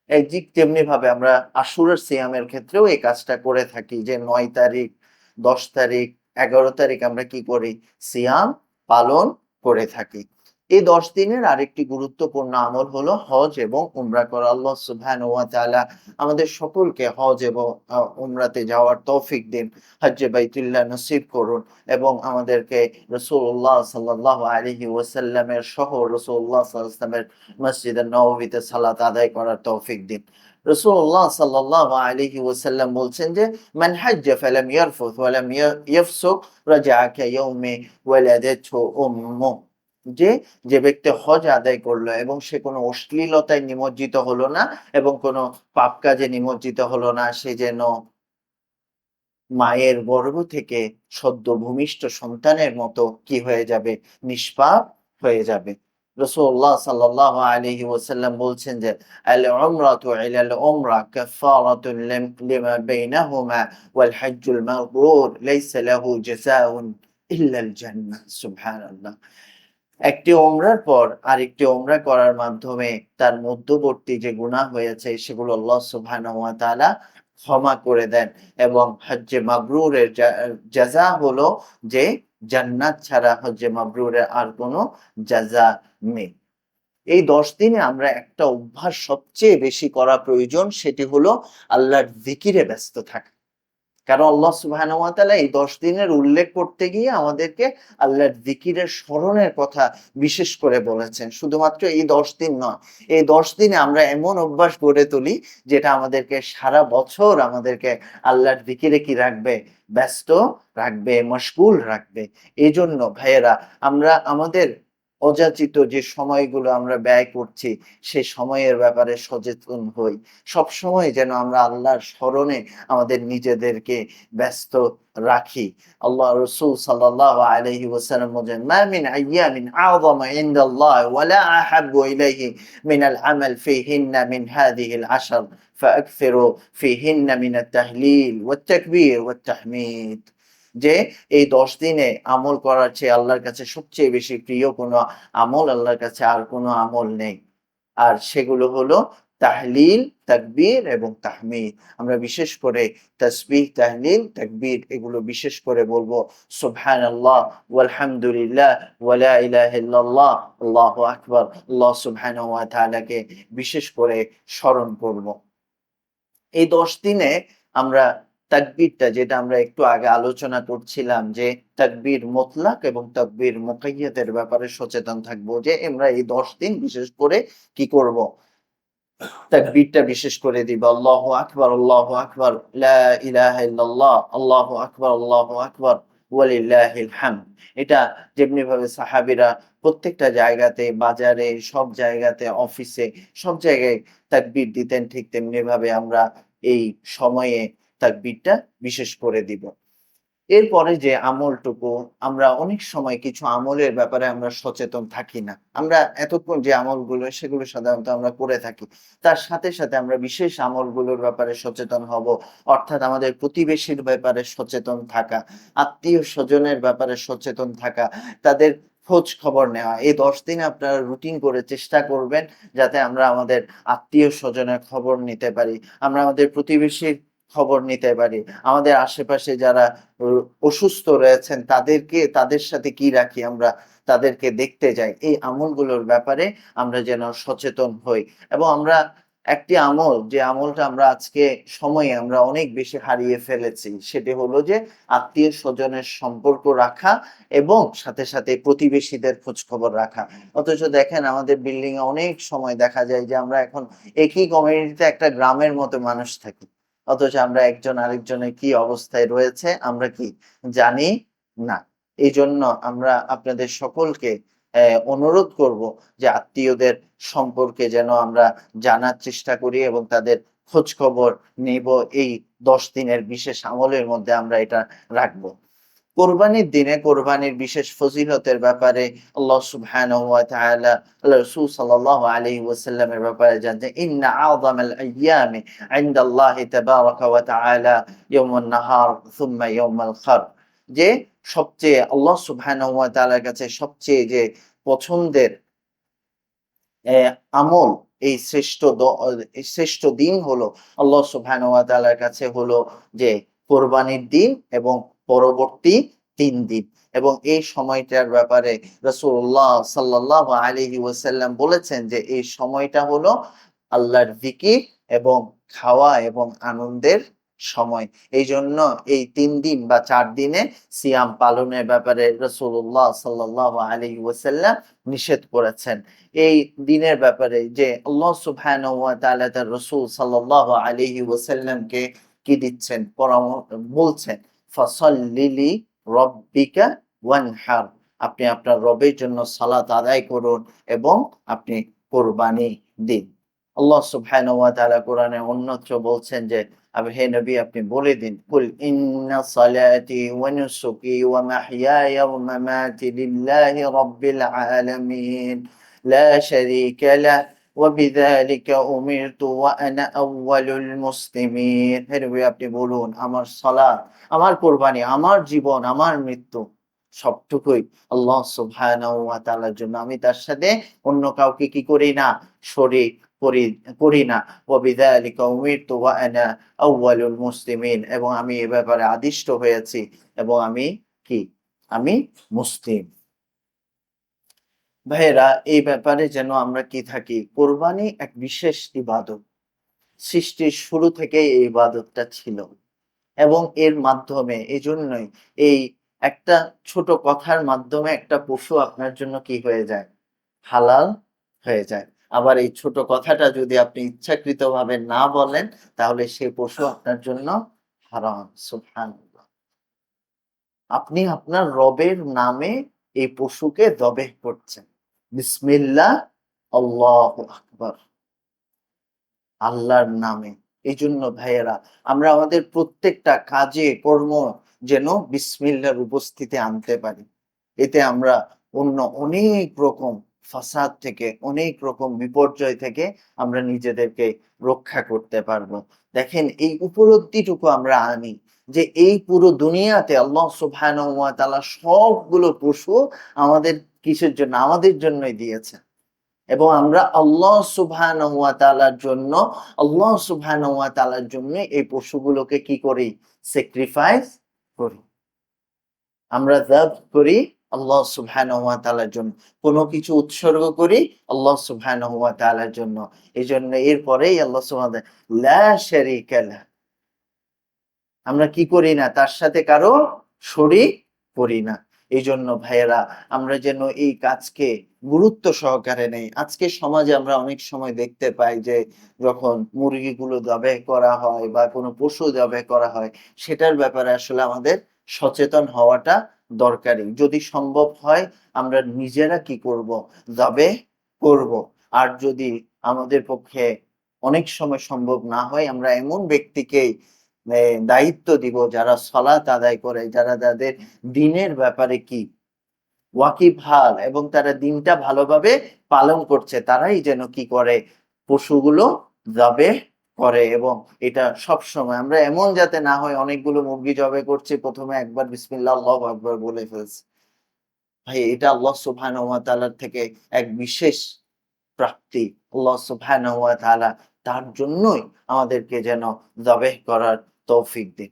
এই ঠিক তেমনিভাবে আমরা আশুরার সিয়ামের ক্ষেত্রেও এই কাজটা করে থাকি যে ৯ তারিখ, ১০ তারিখ, ১১ তারিখ আমরা কি করি? সিয়াম পালন করে থাকি। এই ১০ দিনের আরেকটি গুরুত্বপূর্ণ আমল হলো হজ এবং উমরা করা। আল্লাহ সুবহানাহু ওয়া তাআলা আমাদের সকলকে হজ এবং উমরাতে যাওয়ার তৌফিক দিন। হজ্জে বাইতুল্লাহ নসিব করুন এবং আমাদেরকে রাসূলুল্লাহ সাল্লাল্লাহু আলাইহি ওয়াসাল্লামের সহ রাসূলুল্লাহ সাল্লাল্লাহু আলাইহি ওয়াসাল্লামের মসজিদে নববীতে সালাত আদায় করার তৌফিক দিন। রাসূলুল্লাহ সাল্লাল্লাহু আলাইহি ওয়াসাল্লাম বলছেন যে, "মান হাজ্জা ফালাম ইয়ারফুথ ওয়া লাম ইয়াফসুক রাজাআ কায়াউমি ওয়ালাদাতহু উম্মুহ।" যে ব্যক্তি হজ আদায় করলো এবং সে কোনো অশ্লীলতায় নিমজ্জিত হলো না এবং কোনো পাপ কাজে নিমজ্জিত হলো না, সে যেন মায়ের গর্ভ থেকে সদ্য ভূমিষ্ঠ সন্তানের মতো কি হয়ে যাবে? নিষ্পাপ হয়ে যাবে। রাসূলুল্লাহ সাল্লাল্লাহু আলাইহি ওয়াসাল্লাম বলছেন যে, "আল উমরাতু ইলাল উমরা কাফফারাতুন লিমা বাইনাহুমা ওয়াল হাজ্জুল মাবরুর লাইসা লাহু জাযাউন ইল্লাল জান্নাহ।" সুবহানাল্লাহ। একটি ওমরার পর আরেকটি ওমরা করার মাধ্যমে তার মধ্যবর্তী যে গুনাহ হয়েছে সেগুলো আল্লাহ সুবহানাহু ওয়া তাআলা ক্ষমা করে দেন এবং হজ্জে মাবরুরের জাযা হলো যে জান্নাত ছাড়া হজ্জে মাবরুরের আর কোনো জাযা নেই। এই ১০ দিনে আমরা একটা অভ্যাস সবচেয়ে বেশি করা প্রয়োজন, সেটি হলো আল্লাহর যিকিরে ব্যস্ত থাকা। কারণ আল্লাহ সুবহানাহু ওয়া তাআলা এই ১০ দিনের উল্লেখ করতে গিয়ে আমাদেরকে আল্লাহর যিকিরের স্মরণের কথা বিশেষ করে বলেছেন। শুধুমাত্র এই ১০ দিন নয়। এই ১০ দিনে আমরা এমন অভ্যাস গড়ে তুলি যেটা আমাদেরকে সারা বছর আমাদেরকে আল্লাহর যিকিরে কি রাখবে? ব্যস্ত রাখবে, মশগুল রাখবে। এজন্য ভাইয়েরা আমরা আমাদের অযাচিত যে সময়গুলো আমরা ব্যয় করছি, সে সময়ের ব্যাপারে সচেতন হই। সবসময় যেন আমরা আল্লাহর স্মরণে আমাদের নিজেদেরকে ব্যস্ত রাখি। আল্লাহ রাসূল সাল্লাল্লাহু আলাইহি ওয়াসাল্লাম বলেন, "মা মিন আইয়ামিন আ'যামা ইনদাল্লাহ ওয়া লা আহাব্বু ইলাইহি মিনাল আমাল ফিহিন্না মিন হাযিহিল আশর ফাআকসিরু ফিহিন্না মিনাত তাহলিল ওয়াত তাকবীর ওয়াত তাহমিদ।" যে এই ১০ দিনে আমল করার চেয়ে আল্লাহর কাছে সবচেয়ে বেশি প্রিয় কোনো আমল আল্লাহর কাছে আর কোনো আমল নেই। আর সেগুলো হলো তাহলিল, তাকবীর এবং তাহমিদ। আমরা বিশেষ করে তাসবিহ, তাহলিল, তাকবীর এগুলো বিশেষ করে বলব। সুবহানাল্লাহ ওয়ালহামদুলিল্লাহ ওয়া লা ইলাহা ইল্লাল্লাহ, আল্লাহু আকবার। আল্লাহ সুবহানাহু ওয়া তাআলাকে বিশেষ করে স্মরণ করব। এই ১০ দিনে আমরা তাকবীরটা যেটা আমরা একটু আগে আলোচনা করছিলাম যে তাকবীর মুতলাক এবং তাকবীর মুকাইয়াদের ব্যাপারে সচেতন থাকবো যে আমরা এই ১০ দিন বিশেষ করে কি করব? তাকবীরটা বিশেষ করে দিব। আল্লাহু আকবার, আল্লাহু আকবার, লা ইলাহা ইল্লাল্লাহ, আল্লাহু আকবার, আল্লাহু আকবার, ওয়ালিল্লাহিল হামদ। এটা যেমনিভাবে সাহাবীরা প্রত্যেকটা জায়গাতে, বাজারে, সব জায়গাতে, অফিসে, সব জায়গায় তাকবীর দিতেন, ঠিক তেমনিভাবে আমরা এই সময়ে তাকবীরটা বিশেষ করে দিব। এরপরে যে আমলটুকু আমরা অনেক সময় কিছু আমলের ব্যাপারে আমরা সচেতন থাকি না। আমরা এতক্ষণ যে আমলগুলো সেগুলো সাধারণত আমরা করে থাকি। তার সাথে, সাথে আমরা বিশেষ আমলগুলোর ব্যাপারে সচেতন হব। অর্থাৎ আমাদের প্রতিবেশীর ব্যাপারে সচেতন থাকা, আত্মীয়-স্বজনের ব্যাপারে সচেতন থাকা, তাদের খোঁজ খবর নেওয়া। এই ১০ দিন আপনারা রুটিন করে চেষ্টা করবেন যাতে আমরা আমাদের আত্মীয়-স্বজনের খবর নিতে পারি। আমরা আমাদের প্রতিবেশীর খবর নিতে পারি। আমাদের আশেপাশে যারা অসুস্থ রয়েছেন তাদের সাথে কি রাখি আমরা, তাদেরকে দেখতে যাই। এই আমলগুলোর ব্যাপারে আমরা যেন সচেতন হই এবং আমরা একটি আমল, যে আমলটা আমরা আজকে সময়ে আমরা অনেক বেশি হারিয়ে ফেলেছি, সেটি হলো যে আত্মীয়-স্বজনের সম্পর্ক রাখা এবং সাথে প্রতিবেশীদের খোঁজখবর রাখা। অথচ দেখেন আমাদের বিল্ডিং এ অনেক সময় দেখা যায় যে আমরা এখন একই কমিউনিটিতে একটা গ্রামের মতো মানুষ থাকি। অথচ আমরা একজন আরেকজনের কি অবস্থায় রয়েছে আমরা কি জানি না। এইজন্য আমরা আপনাদের সকলকে অনুরোধ করব যে আত্মীয়দের সম্পর্কে যেন আমরা জানার চেষ্টা করি এবং তাদের খোঁজখবর নেব। এই ১০ দিনের বিশেষ আমলের মধ্যে আমরা এটা রাখবো। কোরবানির দিনে কোরবানির বিশেষ ফজিলতের ব্যাপারে আল্লাহ সুবহানাহু ওয়া তাআলা আল্লাহ রাসূল সাল্লাল্লাহু আলাইহি ওয়াসাল্লামের ব্যাপারে জানতেন, ইন্না আ'যামাল আইয়ামি ইনদাল্লাহি তাবারাকা ওয়া তাআলা ইয়াউমুন নাহার সুম্মা ইয়াউমাল খার, যে সবচেয়ে আল্লাহ সুবহানাহু ওয়া তাআলার কাছে সবচেয়ে যে পছন্দের আমল, এই শ্রেষ্ঠ দিন হলো আল্লাহ সুবহানাহু ওয়া তাআলার কাছে হলো যে কোরবানির দিন এবং পরবর্তী ৩ দিন। এবং এই সময়টার ব্যাপারে রাসূলুল্লাহ সাল্লাল্লাহু আলাইহি ওয়াসাল্লাম বলেছেন যে এই সময়টা হলো আল্লাহর যিকির এবং খাওয়া এবং আনন্দের সময়। এইজন্য এই ৩ দিন বা ৪ দিনে সিয়াম পালনের ব্যাপারে রাসূলুল্লাহ সাল্লাল্লাহু আলাইহি ওয়াসাল্লাম নিষেধ করেছেন। এই দিনের ব্যাপারে যে আল্লাহ সুবহানাহু ওয়া তাআলা তার রাসূল সাল্লাল্লাহু আলাইহি ওয়াসাল্লামকে কি দিচ্ছেন, বলছেন, ফাসাল্লি লিরাব্বিকা ওয়ানহার, আপনি আপনার রবের জন্য সালাত আদায় করুন এবং আপনি কোরবানি দিন। আল্লাহ সুবহানাহু ওয়া তাআলা কোরআনে অন্যত্র বলছেন যে হে নবী আপনি বলে দিন, কুল ইন্না সালাতি ওয়া নুসুকি ওয়া মাহইয়ায়া ওয়া মামাতি লিল্লাহি রাব্বিল আলামিন লা শারীকা লাহ ওয়া বিযালিকা উমিরতু ওয়া আনা আউওয়ালুল মুসলিমিন। হে নবী আপনি বলুন, আমার সালাত, আমার কোরবানি, আমার জীবন, আমার মৃত্যু সবটুকুই আল্লাহ সুবহানাহু ওয়া তাআলার জন্য। আমি তার সাথে অন্য কাউকে কি করি না, শরীক করি করি না। ওয়া বিযালিকা উমিরতু ওয়া আনা আউওয়ালুল মুসলিমিন, এবং আমি এ ব্যাপারে আদিষ্ট হয়েছি এবং আমি কি? আমি মুসলিম। ভাইয়েরা, এই ব্যাপারে যেন আমরা কি থাকি, কোরবানি এক বিশেষ ইবাদত। সৃষ্টির শুরু থেকেই এই ইবাদতটা ছিল এবং এর মাধ্যমে এজন্যই এই একটা ছোট কথার মাধ্যমে একটা পশু আপনার জন্য কি হয়ে যায়? হালাল হয়ে যায়। আবার এই ছোট কথাটা যদি আপনি ইচ্ছাকৃতভাবে না বলেন, তাহলে সে পশু আপনার জন্য হারাম। সুবহানাল্লাহ। আপনি আপনার রবের নামে এই পশুকে যবেহ করছেন। বিসমিল্লাহ, আল্লাহু আকবার। আল্লাহর নামে। এজন্য ভাইয়েরা, আমরা আমাদের প্রত্যেকটা কাজে কর্ম যেন বিসমিল্লাহর উপস্থিতি আনতে পারি। এতে আমরা অন্য অনেক রকম ফাসাদ থেকে, অনেক রকম বিপর্যয় থেকে আমরা নিজেদেরকে রক্ষা করতে পারবো। দেখেন এই উপলব্ধিটুকু আমরা আনি যে এই পুরো দুনিয়াতে আল্লাহ সুবহানাহু ওয়া তাআলা সবগুলো পশু আমাদের কিসের জন্য? আমাদের জন্যই দিয়েছেন। এবং আমরা আল্লাহ সুবহানাহু ওয়া তাআলার জন্য এই পশুগুলোকে কি করি? স্যাক্রিফাইস করি। আমরা যাব করি আল্লাহ সুবহানাহু ওয়া তাআলার জন্য। কোন কিছু উৎসর্গ করি আল্লাহ সুবহানাহু ওয়া তাআলার জন্য। এজন্য এরপরেই আল্লাহ সুবহানাহু ওয়া তাআলা লা শারীকা লাহ, আমরা কি করি না? তার সাথে কারো শরিক করি না। এইজন্য ভাইয়েরা, আমরা যেন এই কাজকে গুরুত্ব সহকারে নেই। আজকের সমাজে আমরা অনেক সময় দেখতে পাই যে যখন মুরগিগুলো যবেহ করা হয় বা কোনো পশু যবেহ করা হয়, সেটার ব্যাপারে আসলে আমাদের সচেতন হওয়াটা দরকারি। যদি সম্ভব হয় আমরা নিজেরা কি করব? যবেহ করব। আর যদি আমাদের পক্ষে অনেক সময় সম্ভব না হয়, আমরা এমন ব্যক্তিকেই দায়িত্ব দিব যারা সালাত আদায় করে, যারা তাদের দ্বীনের ব্যাপারে কি ওয়াকিবহাল এবং তারা দ্বীনটা ভালোভাবে পালন করছে, তারাই যেন কি করে? পশুগুলো যবেহ করে। এবং এটা সবসময় আমরা এমন যাতে না হয় অনেকগুলো মুরগি যবেহ করছি, ১ম এ একবার বিসমিল্লাহ আল্লাহু আকবার বলে ফেলছি। ভাই এটা আল্লাহ সুবহানাহু ওয়া তাআলার থেকে এক বিশেষ প্রাপ্তি। আল্লাহ সুবহানাহু ওয়া তাআলা তার জন্যই আমাদেরকে যেন যবেহ করার তৌফিক দিন।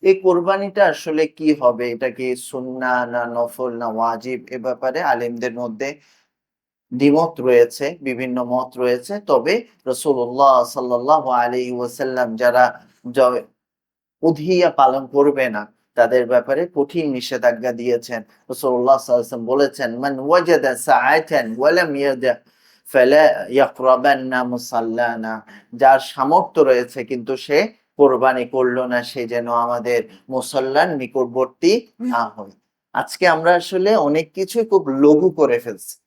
এই কোরবানিটা আসলে কি হবে? এটা কি সুন্নাহ না নফল না ওয়াজিব? এ ব্যাপারে আলেমদের মধ্যে দ্বিমত রয়েছে, বিভিন্ন মত রয়েছে। তবে রাসূলুল্লাহ সাল্লাল্লাহু আলাইহি ওয়াসাল্লাম যারা জ উযহিয়া পালন করবে না, তাদের ব্যাপারে কঠিন নিষেধাজ্ঞা দিয়েছেন। রাসূলুল্লাহ সাল্লাল্লাহু আলাইহি ওয়াসাল্লাম বলেছেন, "মান ওয়াজাদা সাআতান ওয়া লাম ইয়াদা ফালা ইয়াকরাবান্না মুসাল্লানা।" যার সামর্থ্য রয়েছে কিন্তু সে কোরবানি করল না, সে যেন আমাদের মুসল্লার নিকটবর্তী না হয়। আজকে আমরা আসলে অনেক কিছুই খুব লঘু করে ফেলছি।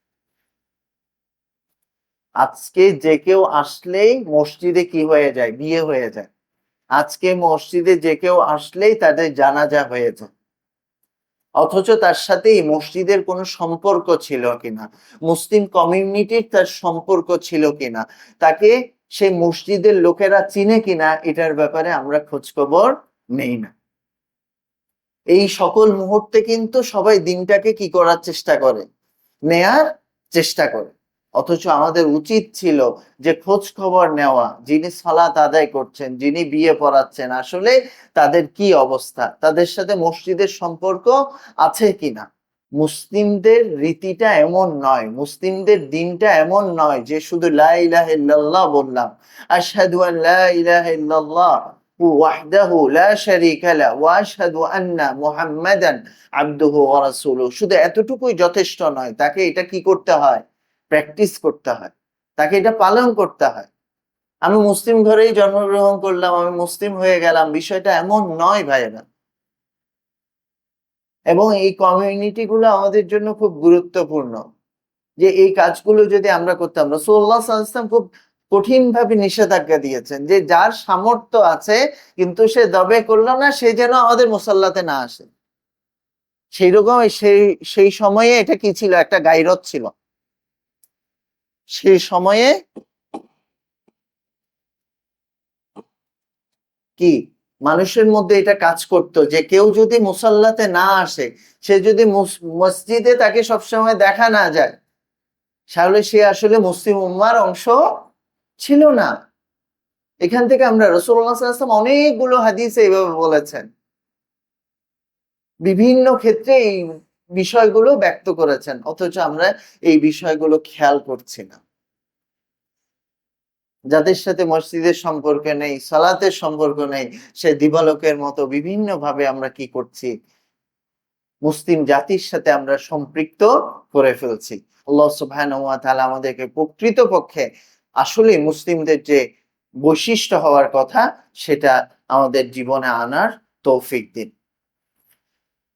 আজকে যে কেউ আসলেই মসজিদে কি হয়ে যায়? বিয়ে হয়ে যায়। আজকে মসজিদে যে কেউ আসলেই তাদের জানাজা হয়ে যায়। অথচ তার সাথে এই মসজিদের কোনো সম্পর্ক ছিল কিনা, মুসলিম কমিউনিটির তার সম্পর্ক ছিল কিনা, তাকে সেই মসজিদের লোকেরা চিনে কিনা এটার ব্যাপারে আমরা খোঁজখবর নেই না। এই সকল মুহূর্তে কিন্তু সবাই দিনটাকে কি করার চেষ্টা করে? নেয়ার চেষ্টা করে। অথচ আমাদের উচিত ছিল যে খোঁজ খবর নেওয়া, যিনি সালাত আদায় করছেন, যিনি বিয়ে পড়াচ্ছেন, আসলে তাদের কি অবস্থা? তাদের সাথে মসজিদের সম্পর্ক আছে কিনা? মুসলিমদের রীতিটা এমন নয়, মুসলিমদের দিনটা এমন নয় যে শুধু লা ইলাহা ইল্লাল্লাহ বললাম, আশহাদু আন লা ইলাহা ইল্লাল্লাহ ওয়াহদাহু লা শারীকা লা ওয়া আশহাদু আন্না মুহাম্মাদান আবদুহু ওয়া রাসূলুহু। শুধু এতটুকুই যথেষ্ট নয়, তাকে এটা কি করতে হয়? প্র্যাকটিস করতে হয়। তাকে এটা পালন করতে হয়। আমি মুসলিম ঘরেই জন্মগ্রহণ করলাম, আমি মুসলিম হয়ে গেলাম, বিষয়টা এমন নয় ভাইয়েরা। এবং এই কমিউনিটি গুলো আমাদের জন্য খুব গুরুত্বপূর্ণ। যে এই কাজগুলো যদি আমরা করতাম, রাসূলুল্লাহ সাল্লাল্লাহু আলাইহি ওয়াসাল্লাম খুব কঠিনভাবে নিষেধাজ্ঞা দিয়েছেন যে যার সামর্থ্য আছে কিন্তু সে যবে করল না, সে যেন আমাদের মুসাল্লাতে না আসে। সেইরকম সেই সময়ে এটা কি ছিল? একটা গায়রত ছিল। সেই সময়ে কি মানুষের মধ্যে এটা কাজ করতো যে কেউ যদি মুসাল্লাতে না আসে, সে যদি মসজিদে তাকে সবসময় দেখা না যায়, তাহলে সে আসলে মুসলিম উম্মার অংশ ছিল না। এখান থেকে আমরা রাসূলুল্লাহ সাল্লাল্লাহু আলাইহি ওয়াসাল্লাম অনেকগুলো হাদিসে এইভাবে বলেছেন। বিভিন্ন ক্ষেত্রে এই বিষয়গুলো ব্যক্ত করেছেন। অথচ আমরা এই বিষয়গুলো খেয়াল করছি না। যাদের সাথে মসজিদের সম্পর্ক নেই, সালাতের সম্পর্ক নেই, সে দিবালোকের মতো বিভিন্নভাবে আমরা কি করছি? মুসলিম জাতির সাথে আমরা সম্পৃক্ত করে ফেলছি। আল্লাহ সুবহানাহু ওয়া তাআলা আমাদেরকে প্রকৃতপক্ষে আসলে মুসলিমদের যে বৈশিষ্ট্য হওয়ার কথা সেটা আমাদের জীবনে আনার তৌফিক দিন।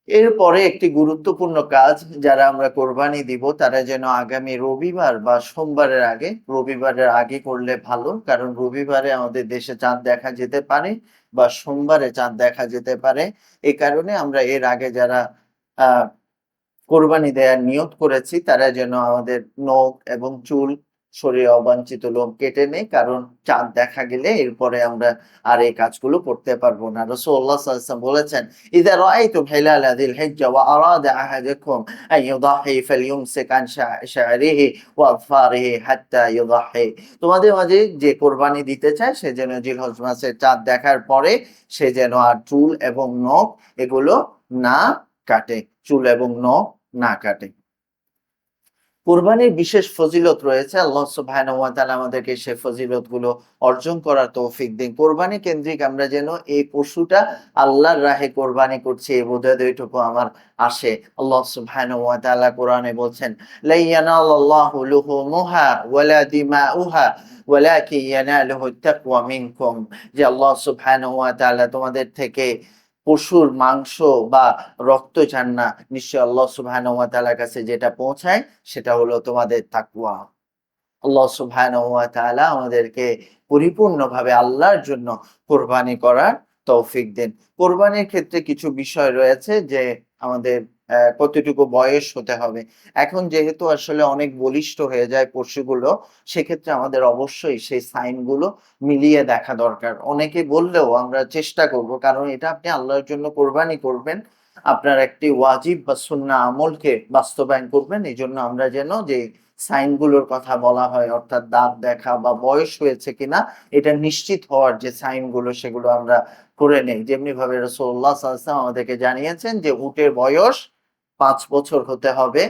এরপরে একটি গুরুত্বপূর্ণ কাজ, যারা আমরা কোরবানি দিব তারা যেন আগামী রবিবার বা সোমবারের আগে, রবিবারের আগে করলে ভালো। কারণ রবিবারে আমাদের দেশে চাঁদ দেখা যেতে পারে বা সোমবারে চাঁদ দেখা যেতে পারে। এ কারণে আমরা এর আগে যারা আ কোরবানি দেয়ার নিয়ত করেছি তারা যেন আমাদের নখ এবং চুল, শরীরে অবাঞ্ছিত লোম কেটে নেই। কারণ চাঁদ দেখা গেলে এরপরে আমরা আর এই কাজগুলো করতে পারবো না। রাসূলুল্লাহ সাল্লাল্লাহু আলাইহি ওয়াসাল্লাম বলেছেন, "ইযা রাআইতুম হিলালা যিল হিজ্জা ওয়া আরাদা আহাদুকুম আন ইউদাহি ফালইউমসিক আন শা'রিহি ওয়া আযফারিহি হাত্তা ইউদাহি।" তোমাদের মাঝে যে কোরবানি দিতে চায় সে যেন জিলহজ মাসের চাঁদ দেখার পরে সে যেন আর চুল এবং নখ এগুলো না কাটে। চুল এবং নখ না কাটে। কোরবানির বিশেষ ফজিলত রয়েছে। আল্লাহ সুবহানাহু ওয়া তাআলা আমাদেরকে সে ফজিলতগুলো অর্জন করার তৌফিক দিন। কোরবানি কেন্দ্রিক আমরা যেন এই পশুটা আল্লাহর রাহে কোরবানি করছি এই বোধোদয়টুকু আমার আসে। আল্লাহ সুবহানাহু ওয়া তাআলা কোরআনে বলছেন, "লা ইয়ানালাল্লাহু লুহুমুহা ওয়ালা দিমাউহা ওয়ালাকিন ইয়ানালুহুত তাকওয়া মিনকুম।" যে আল্লাহ সুবহানাহু ওয়া তাআলা তোমাদের থেকে পশুর মাংস বা রক্ত চান না। নিশ্চয়ই আল্লাহ সুবহানাহু ওয়া তাআলার কাছে যেটা পৌঁছায় সেটা হলো তোমাদের তাকওয়া। আল্লাহ সুবহানাহু ওয়া তাআলা আমাদেরকে পরিপূর্ণভাবে আল্লাহর জন্য কোরবানি করার তৌফিক দেন। কোরবানির ক্ষেত্রে কিছু বিষয় রয়েছে যে আমাদের কতটুকু বয়স হতে হবে। এখন যেহেতু আসলে অনেক বলিষ্ঠ হয়ে যায় পশুগুলো, সেক্ষেত্রে আমাদের অবশ্যই সেই সাইন গুলো মিলিয়ে দেখা দরকার। অনেকে বললেও আমরা চেষ্টা করব। কারণ এটা আপনি আল্লাহর জন্য কোরবানি করবেন। আপনার একটি ওয়াজিব বা সুন্নাহ আমলকে বাস্তবায়ন করবেন। এজন্য আমরা যেন যে সাইনগুলোর কথা বলা হয়, অর্থাৎ দাঁত দেখা বা বয়স হয়েছে কিনা এটা নিশ্চিত হওয়ার যে সাইনগুলো সেগুলো আমরা করে নেই। যেমনি ভাবে রাসূলুল্লাহ সাল্লাল্লাহু আলাইহি ওয়াসাল্লাম আমাদেরকে জানিয়েছেন যে উটের বয়স ৫ বছর হতে হবে।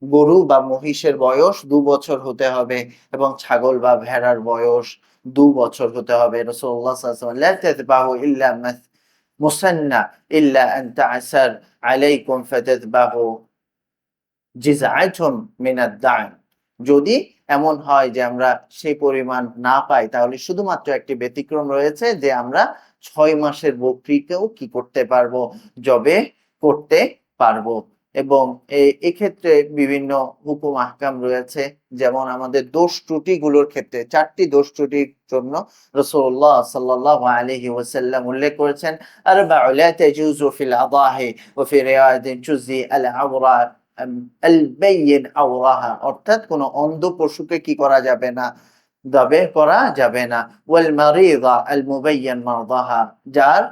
গরু বা মহিষের বয়স ২ বছর হতে হবে এবং ছাগল বা ভেড়ার বয়স ২ বছর হতে হবে। রাসূলুল্লাহ সাল্লাল্লাহু আলাইহি ওয়াসাল্লাম লা তাযবাহু ইল্লা মুসান্না ইল্লা আন তা'সার আলাইকুম ফাতাযবাহু জিজআতুন মিনাদ দা'ন। যদি এমন হয় যে আমরা সেই পরিমাণ না পাই তাহলে শুধুমাত্র একটি ব্যতিক্রম রয়েছে যে আমরা ৬ মাসের বকরিকেও কি করতে পারবো? জবে করতে পারবো। এবং এক্ষেত্রে বিভিন্ন হুকুম আহকাম রয়েছে। যেমন আমাদের দোষ ত্রুটিগুলোর ক্ষেত্রে ৪ টি দোষ ত্রুটির জন্য রাসূলুল্লাহ সাল্লাল্লাহু আলাইহি ওয়াসাল্লাম উল্লেখ করেছেন, আরবা'ু লা তাজুজু ফিল আদাহি ওয়া ফি রিওয়ায়াতিন তুজজি আল আওরা আল বাইয়িন আওরাহা, অর্থাৎ কোন অন্ধ পশুকে কি করা যাবে না? দাবে করা যাবে না। ওয়াল মারিদা আল মুবায়্যান মারদাহা, যার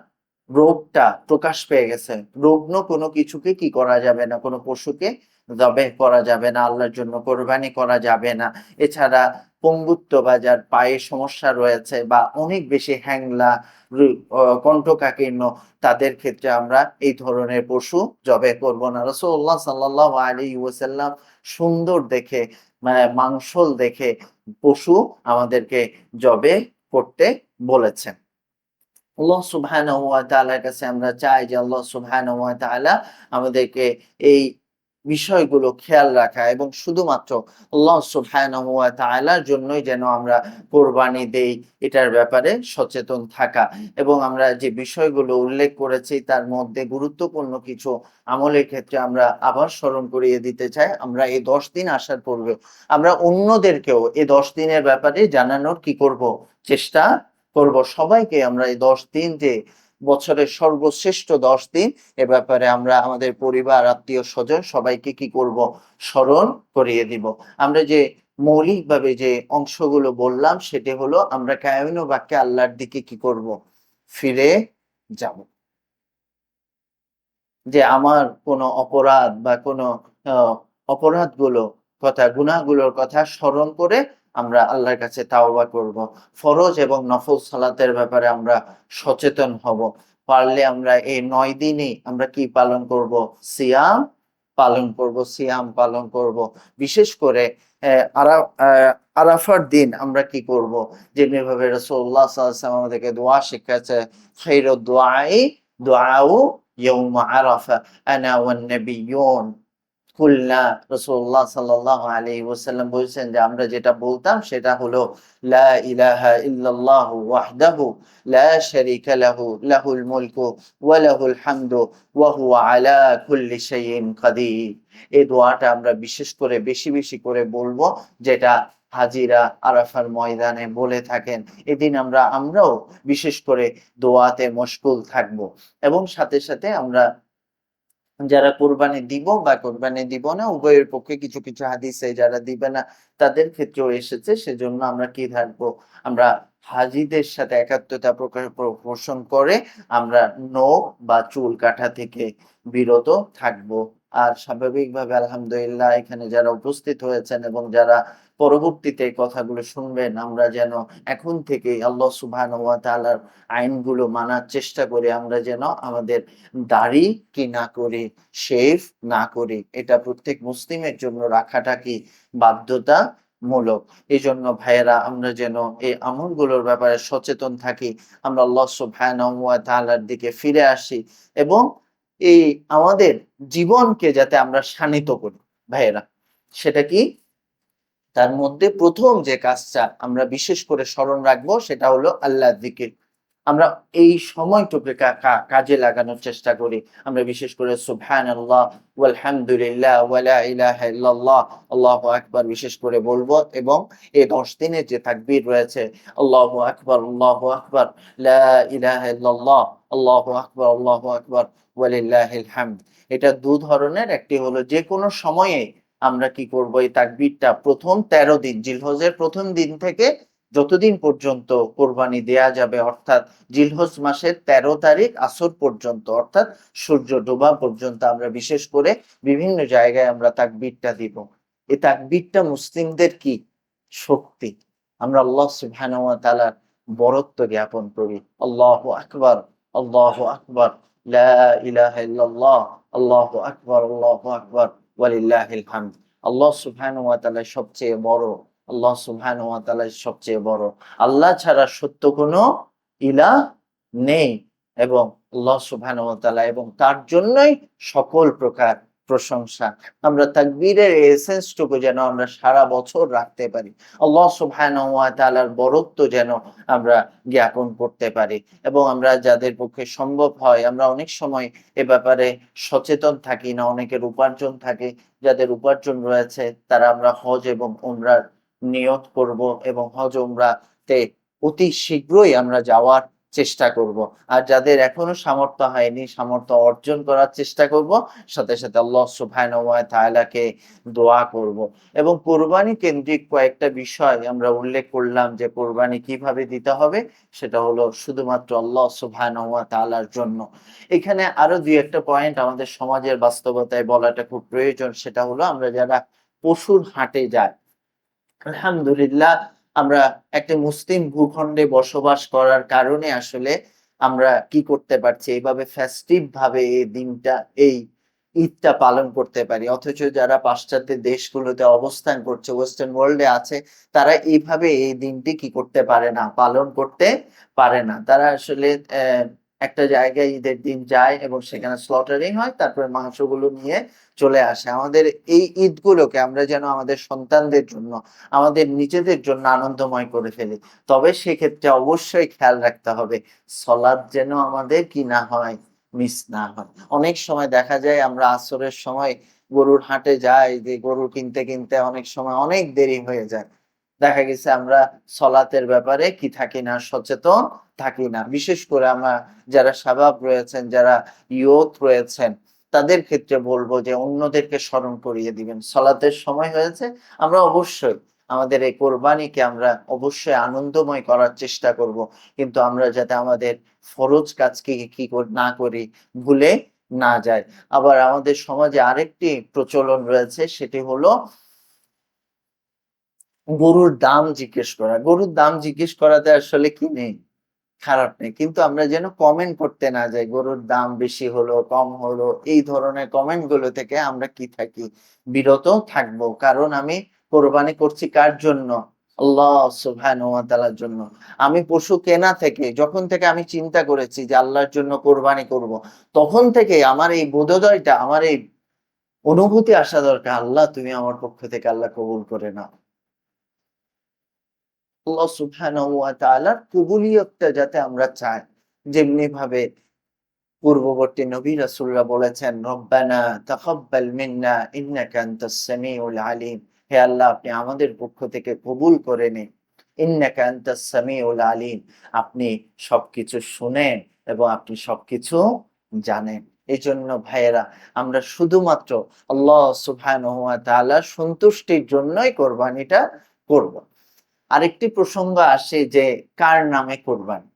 রোগটা প্রকাশ পেয়ে গেছে। রুগ্ন কোনো কিছুকে কি করা যাবে না? কোনো পশুকে যবেহ করা যাবে না, আল্লাহর জন্য কোরবানি করা যাবে না। এছাড়া পঙ্গুত্ব বা যার পায়ে সমস্যা রয়েছে বা অনেক বেশি হ্যাংলা, রু অ কণ্ঠকাকীর্ণ, তাদের ক্ষেত্রে আমরা এই ধরনের পশু জবেহ করব না। রাসূলুল্লাহ সাল্লাল্লাহু আলাইহি ওয়াসাল্লাম সুন্দর দেখে, মাংসল দেখে পশু আমাদেরকে জবেহ করতে বলেছেন। আল্লাহ সুবহানাহু ওয়া তাআলার কাছে আমরা চাই যে আল্লাহ সুবহানাহু ওয়া তাআলা আমাদেরকে এই বিষয়গুলো খেয়াল রাখা এবং শুধুমাত্র আল্লাহ সুবহানাহু ওয়া তাআলার জন্যই যেন আমরা কোরবানি দেই, এটার ব্যাপারে সচেতন থাকা। এবং আমরা যে বিষয়গুলো উল্লেখ করেছি তার মধ্যে গুরুত্বপূর্ণ কিছু আমলের ক্ষেত্রে আমরা আবার স্মরণ করিয়ে দিতে চাই। আমরা এই ১০ দিন আসার পূর্বে আমরা অন্যদেরকেও এই ১০ দিনের ব্যাপারে জানানোর কি করব? চেষ্টা করব। সবাইকে আমরা এই ১০ দিন যে বছরের সর্বশ্রেষ্ঠ ১০ দিন, এ ব্যাপারে আমরা আমাদের পরিবার, আত্মীয়স্বজন সবাইকে কি করব? স্মরণ করিয়ে দিব। আমরা যে মৌলিকভাবে যে অংশগুলো বললাম সেটি হলো আমরা কায়মিন বাক্যে আল্লাহর দিকে কি করব? ফিরে যাব। যে আমার কোনো অপরাধ বা কোনো আ অপরাধগুলো গুনাহগুলোর কথা স্মরণ করে আমরা আল্লাহর কাছে তাওবা করব। ফরজ এবং নফল সালাতের ব্যাপারে আমরা সচেতন হব। পারলে আমরা এই ৯ দিনই আমরা কি পালন করব? সিয়াম পালন করব, সিয়াম পালন করব। বিশেষ করে আরা আ আরাফার দিন আমরা কি করব? যেমনিভাবে রাসূলুল্লাহ সাল্লাল্লাহু আলাইহি ওয়াসাল্লাম আমাদেরকে দোয়া শিখিয়েছে, খাইরুদ দুআই দুআউ ইয়াউমা আরাফা আনা ওয়ান নাবিয়্যুন কুলনা। রাসূলুল্লাহ সাল্লাল্লাহু আলাইহি ওয়াসাল্লাম বলছেন যে আমরা যেটা বলতাম সেটা হলো লা ইলাহা ইল্লাল্লাহু ওয়াহদাহু লা শারীকা লাহু লাহুল মুলকু ওয়া লাহুল হামদু ওয়া হুয়া আলা কুল্লি শাইইন কাদির। এই দোয়াটা আমরা বিশেষ করে বেশি, বেশি করে বলব, যেটা হাজিরা আরাফার ময়দানে বলে থাকেন। এদিন আমরাও বিশেষ করে দোয়াতে মশগুল থাকব এবং সাথে, সাথে আমরা যারা কোরবানি দিব বা কোরবানি দিব না, উভয়ের পক্ষে কিছু, কিছু হাদিসে যারা দিবে না তাদের ক্ষেত্রেও এসেছে। সেজন্য আমরা কি থাকবো? আমরা হাজীদের সাথে একাত্মতা পোষণ করে আমরা নখ বা চুল কাটা থেকে বিরত থাকবো। আর স্বাভাবিকভাবে আলহামদুলিল্লাহ এখানে যারা উপস্থিত হয়েছেন এবং যারা পরবর্তীতে এই কথাগুলো শুনবেন, আমরা যেন এখন থেকেই আল্লাহ সুবহানাহু ওয়া তাআলার আইনগুলো মানার চেষ্টা করি। আমরা যেন আমাদের দাড়ি কি না করি, শেভ না করি। এটা প্রত্যেক মুসলিমের জন্য রাখাটা কি বাধ্যতামূলক। এজন্য ভাইয়েরা আমরা যেন এই আমলগুলোর ব্যাপারে সচেতন থাকি। আমরা আল্লাহ সুবহানাহু ওয়া তাআলার দিকে ফিরে আসি এবং এই আমাদের জীবনকে যাতে আমরা শানিত করি ভাইয়েরা। সেটা কি? তার মধ্যে ১ম যে কাজটা আমরা বিশেষ করে স্মরণ রাখবো সেটা হলো আল্লাহর যিকির। আমরা এই সময়টুকু কাজে লাগানোর চেষ্টা করি। আমরা বিশেষ করে সুবহানাল্লাহ ওয়াল হামদুলিল্লাহ ওয়া লা ইলাহা ইল্লাল্লাহ, আল্লাহু আকবার বিশেষ করে বলবো এবং এই ১০ দিনের যে তাকবীর রয়েছে, আল্লাহু আকবার, লা ইলাহা ইল্লাল্লাহ, আল্লাহু আকবার ওয়া লিল্লাহিল হামদ। এটা ২ ধরনের, একটি হলো যেকোনো সময়ে আমরা কি করব? এই তাকবীরটা ১ম ১৩ দিন, জিলহজের ১ম দিন থেকে যতদিন পর্যন্ত কোরবানি দেয়া যাবে, অর্থাৎ জিলহজ মাসের ১৩ তারিখ আসর পর্যন্ত, অর্থাৎ সূর্য ডোবা পর্যন্ত আমরা বিশেষ করে বিভিন্ন জায়গায় আমরা তাকবীরটা দিব। এই তাকবীরটা মুসলিমদের কি শক্তি। আমরা আল্লাহ সুবহানাহু ওয়া তাআলার বরত্ব জ্ঞাপন করি। আল্লাহু আকবার, আল্লাহু আকবার, লা ইলাহা ইল্লাল্লাহ, আল্লাহু আকবার, আল্লাহু আকবার, ওয়ালিল্লাহিল হামদ। আল্লাহ সুবহানাহু ওয়া তাআলা সবচেয়ে বড়। আল্লাহ সুবহানাহু ওয়া তাআলা সবচেয়ে বড়। আল্লাহ ছাড়া সত্য কোনো ইলাহ নেই এবং আল্লাহ সুবহানাহু ওয়া তাআলা এবং তার জন্যই সকল প্রকার প্রশংসা। আমরা তাকবীরের এসেন্স টুকু যেন আমরা সারা বছর রাখতে পারি। আল্লাহ সুবহানাহু ওয়া তাআলার বরত্ব যেন আমরা জ্ঞাপন করতে পারি এবং আমরা যাদের পক্ষে সম্ভব হয় আমরা অনেক সময় এ ব্যাপারে সচেতন থাকি না। অনেকের উপার্জন থাকে, যাদের উপার্জন রয়েছে তারা আমরা হজ এবং উমরার নিয়ত করব এবং হজ উমরাতে অতি শীঘ্রই আমরা যাওয়ার চেষ্টা করব। আর যাদের এখনো সামর্থ্য হয়নি, সামর্থ্য অর্জন করার চেষ্টা করব। সাথে, সাথে আল্লাহ সুবহানাহু ওয়া তাআলাকে দোয়া করব। এবং কোরবানি কেন্দ্রিক কয়েকটা বিষয় আমরা উল্লেখ করলাম যে কোরবানি কিভাবে দিতে হবে, সেটা হলো শুধুমাত্র আল্লাহ সুবহানাহু ওয়া তাআলার জন্য। এখানে আরো ২-১ টা পয়েন্ট আমাদের সমাজের বাস্তবতায় বলাটা খুব প্রয়োজন। সেটা হলো আমরা যারা পশুর হাটে যাই, আলহামদুলিল্লাহ আমরা একটা মুসলিম ভূখণ্ডে বসবাস করার কারণে আসলে আমরা কি করতে পারছি, এইভাবে ফেস্টিভ ভাবে এই দিনটা, এই ঈদটা পালন করতে পারি। অথচ যারা পাশ্চাত্য দেশগুলোতে অবস্থান করছে, ওয়েস্টার্ন ওয়ার্ল্ডে আছে, তারা এইভাবে এই দিনটি কি করতে পারে না, পালন করতে পারে না। তারা আসলে একটা জায়গায় ঈদের দিন যায় এবং সেখানে স্লটারিং হয়, তারপরে মাংসগুলো নিয়ে চলে আসে। আমাদের এই ঈদগুলোকে আমরা যেন আমাদের সন্তানদের জন্য, আমাদের নিজেদের জন্য আনন্দময় করে ফেলি। তবে সেক্ষেত্রে অবশ্যই খেয়াল রাখতে হবে সলাৎ যেন আমাদের কি না হয়, মিস না হয়। অনেক সময় দেখা যায় আমরা আসরের সময় গরুর হাটে যাই, যে গরু কিনতে, কিনতে অনেক সময় অনেক দেরি হয়ে যায়। দেখা গেছে আমরা সলাতের ব্যাপারে কি থাকি না, সচেতন থাকি না। বিশেষ করে আমরা যারা শাবাব রয়েছেন, যারা ইয়ুথ রয়েছেন, তাদের ক্ষেত্রে বলব যে অন্যদেরকে স্মরণ করিয়ে দিবেন। সলাতের সময় হয়েছে, আমরা অবশ্যই আমাদের এই কোরবানিকে আমরা অবশ্যই আনন্দময় করার চেষ্টা করব। কিন্তু আমরা যাতে আমাদের ফরজ কাজকে না করি, ভুলে না যাই। আবার আমাদের সমাজে আরেকটি প্রচলন রয়েছে, সেটি হলো গরুর দাম জিজ্ঞেস করা। গরুর দাম জিজ্ঞেস করাতে আসলে কি নেই, খারাপ নেই। কিন্তু আমরা যেন কমেন্ট করতে না যাই। গরুর দাম বেশি হলো, কম হলো, এই ধরনের কমেন্ট গুলো থেকে আমরা কি থাকি, বিরত থাকবো। কারণ আমি কোরবানি করছি কার জন্য? আল্লাহ সুবহানাহু ওয়া তাআলার জন্য। আমি পশু কেনা থেকে, যখন থেকে আমি চিন্তা করেছি যে আল্লাহর জন্য কোরবানি করব, তখন থেকে আমার এই বোধোদয়টা, আমার এই অনুভূতি আসা দরকার, আল্লাহ তুমি আমার পক্ষ থেকে আল্লাহ কবুল করে নাও। আল্লাহ সুবহানাহু ওয়া তাআলার কবুলিয়তটা যাতে আমরা চাই। যেমনি ভাবে পূর্ববর্তী নবী রাসূলরা বলেছেন, রব্বানা তাকাব্বাল মিন্না ইন্নাকা আনতাস সামিউল আলিম। হে আল্লাহ, আপনি আমাদের পক্ষ থেকে কবুল করে নিন। ইন্নাকা আনতাস সামিউল আলিম। আপনি সবকিছু শুনেন এবং আপনি সবকিছু জানেন। এজন্য ভাইয়েরা, আমরা শুধুমাত্র আল্লাহ সুবহানাহু ওয়া তাআলার সন্তুষ্টির জন্যই কোরবানিটা করব। আরেকটি প্রসঙ্গ আসে যে কার নামে কোরবানি?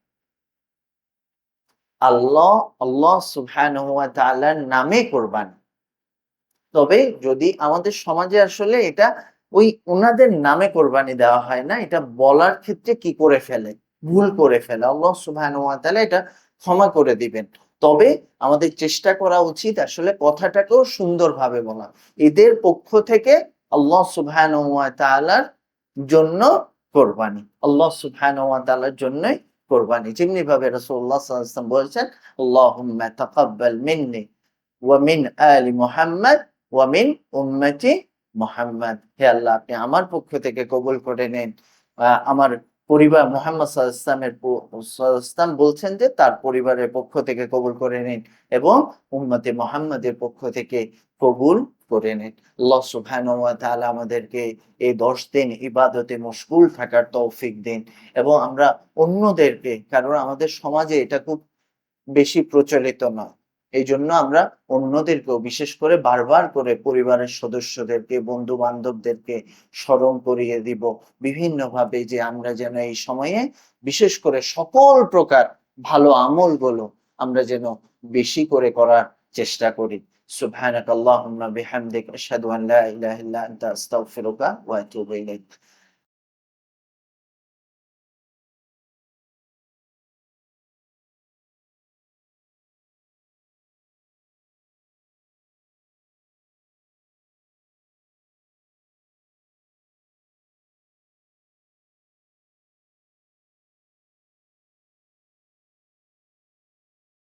আল্লাহ সুবহানাহু ওয়া তাআলার নামে কোরবানি। তবে যদি আমাদের সমাজে আসলে এটা ওই উনাদের নামে কোরবানি দেওয়া হয় না, এটা বলার ক্ষেত্রে কি করে ফেলে, ভুল করে ফেলে। আল্লাহ সুবহানাহু ওয়া তাআলা এটা ক্ষমা করে দিবেন। তবে আমাদের চেষ্টা করা উচিত আসলে কথাটাকেও সুন্দরভাবে বলা। এদের পক্ষ থেকে আল্লাহ সুবহানাহু ওয়া তাআলার জন্য কোরবানি। আল্লাহ সুবহানাহু ওয়া তাআলার জন্যই কোরবানি। যেমনি ভাবে রাসূলুল্লাহ সাল্লাল্লাহু আলাইহি ওয়াসাল্লাম বলেছেন, আল্লাহুম্মা তাকাব্বাল মিন্নি ওয়া মিন আলি মুহাম্মাদ ওয়া মিন উম্মতি মুহাম্মাদ। হে আল্লাহ, আপনি আমার পক্ষ থেকে কবুল করে নেন। আমার পরিবার মুহাম্মদ সাল্লাল্লাহু আলাইহি ওয়াসাল্লামের সাল্লাল্লাহু আলাইহি ওয়াসাল্লাম বলছেন যে তার পরিবারের পক্ষ থেকে কবুল করে নিন এবং উম্মতে মুহাম্মাদের পক্ষ থেকে কবুল করে নিন। আল্লাহ সুবহানাহু ওয়া তাআলা আমাদেরকে এই ১০ দিন ইবাদতে মশগুল থাকার তৌফিক দিন এবং আমরা অন্যদেরকে, কারণ আমাদের সমাজে এটা খুব বেশি প্রচলিত নয়। এইজন্য আমরা অন্যদেরকেও, বিশেষ করে বারবার করে পরিবারের সদস্যদেরকে, বন্ধু-বান্ধবদেরকে স্মরণ করিয়ে দিব বিভিন্নভাবে যে আমরা যেন এই সময়ে বিশেষ করে সকল প্রকার ভালো আমলগুলো আমরা যেন বেশি করে করার চেষ্টা করি। সুবহানাকাল্লাহুম্মা বিহামদিক আশহাদু আন লা ইলাহা ইল্লা আনতা আস্তাগফিরুকা ওয়া আতুবু ইলাইক।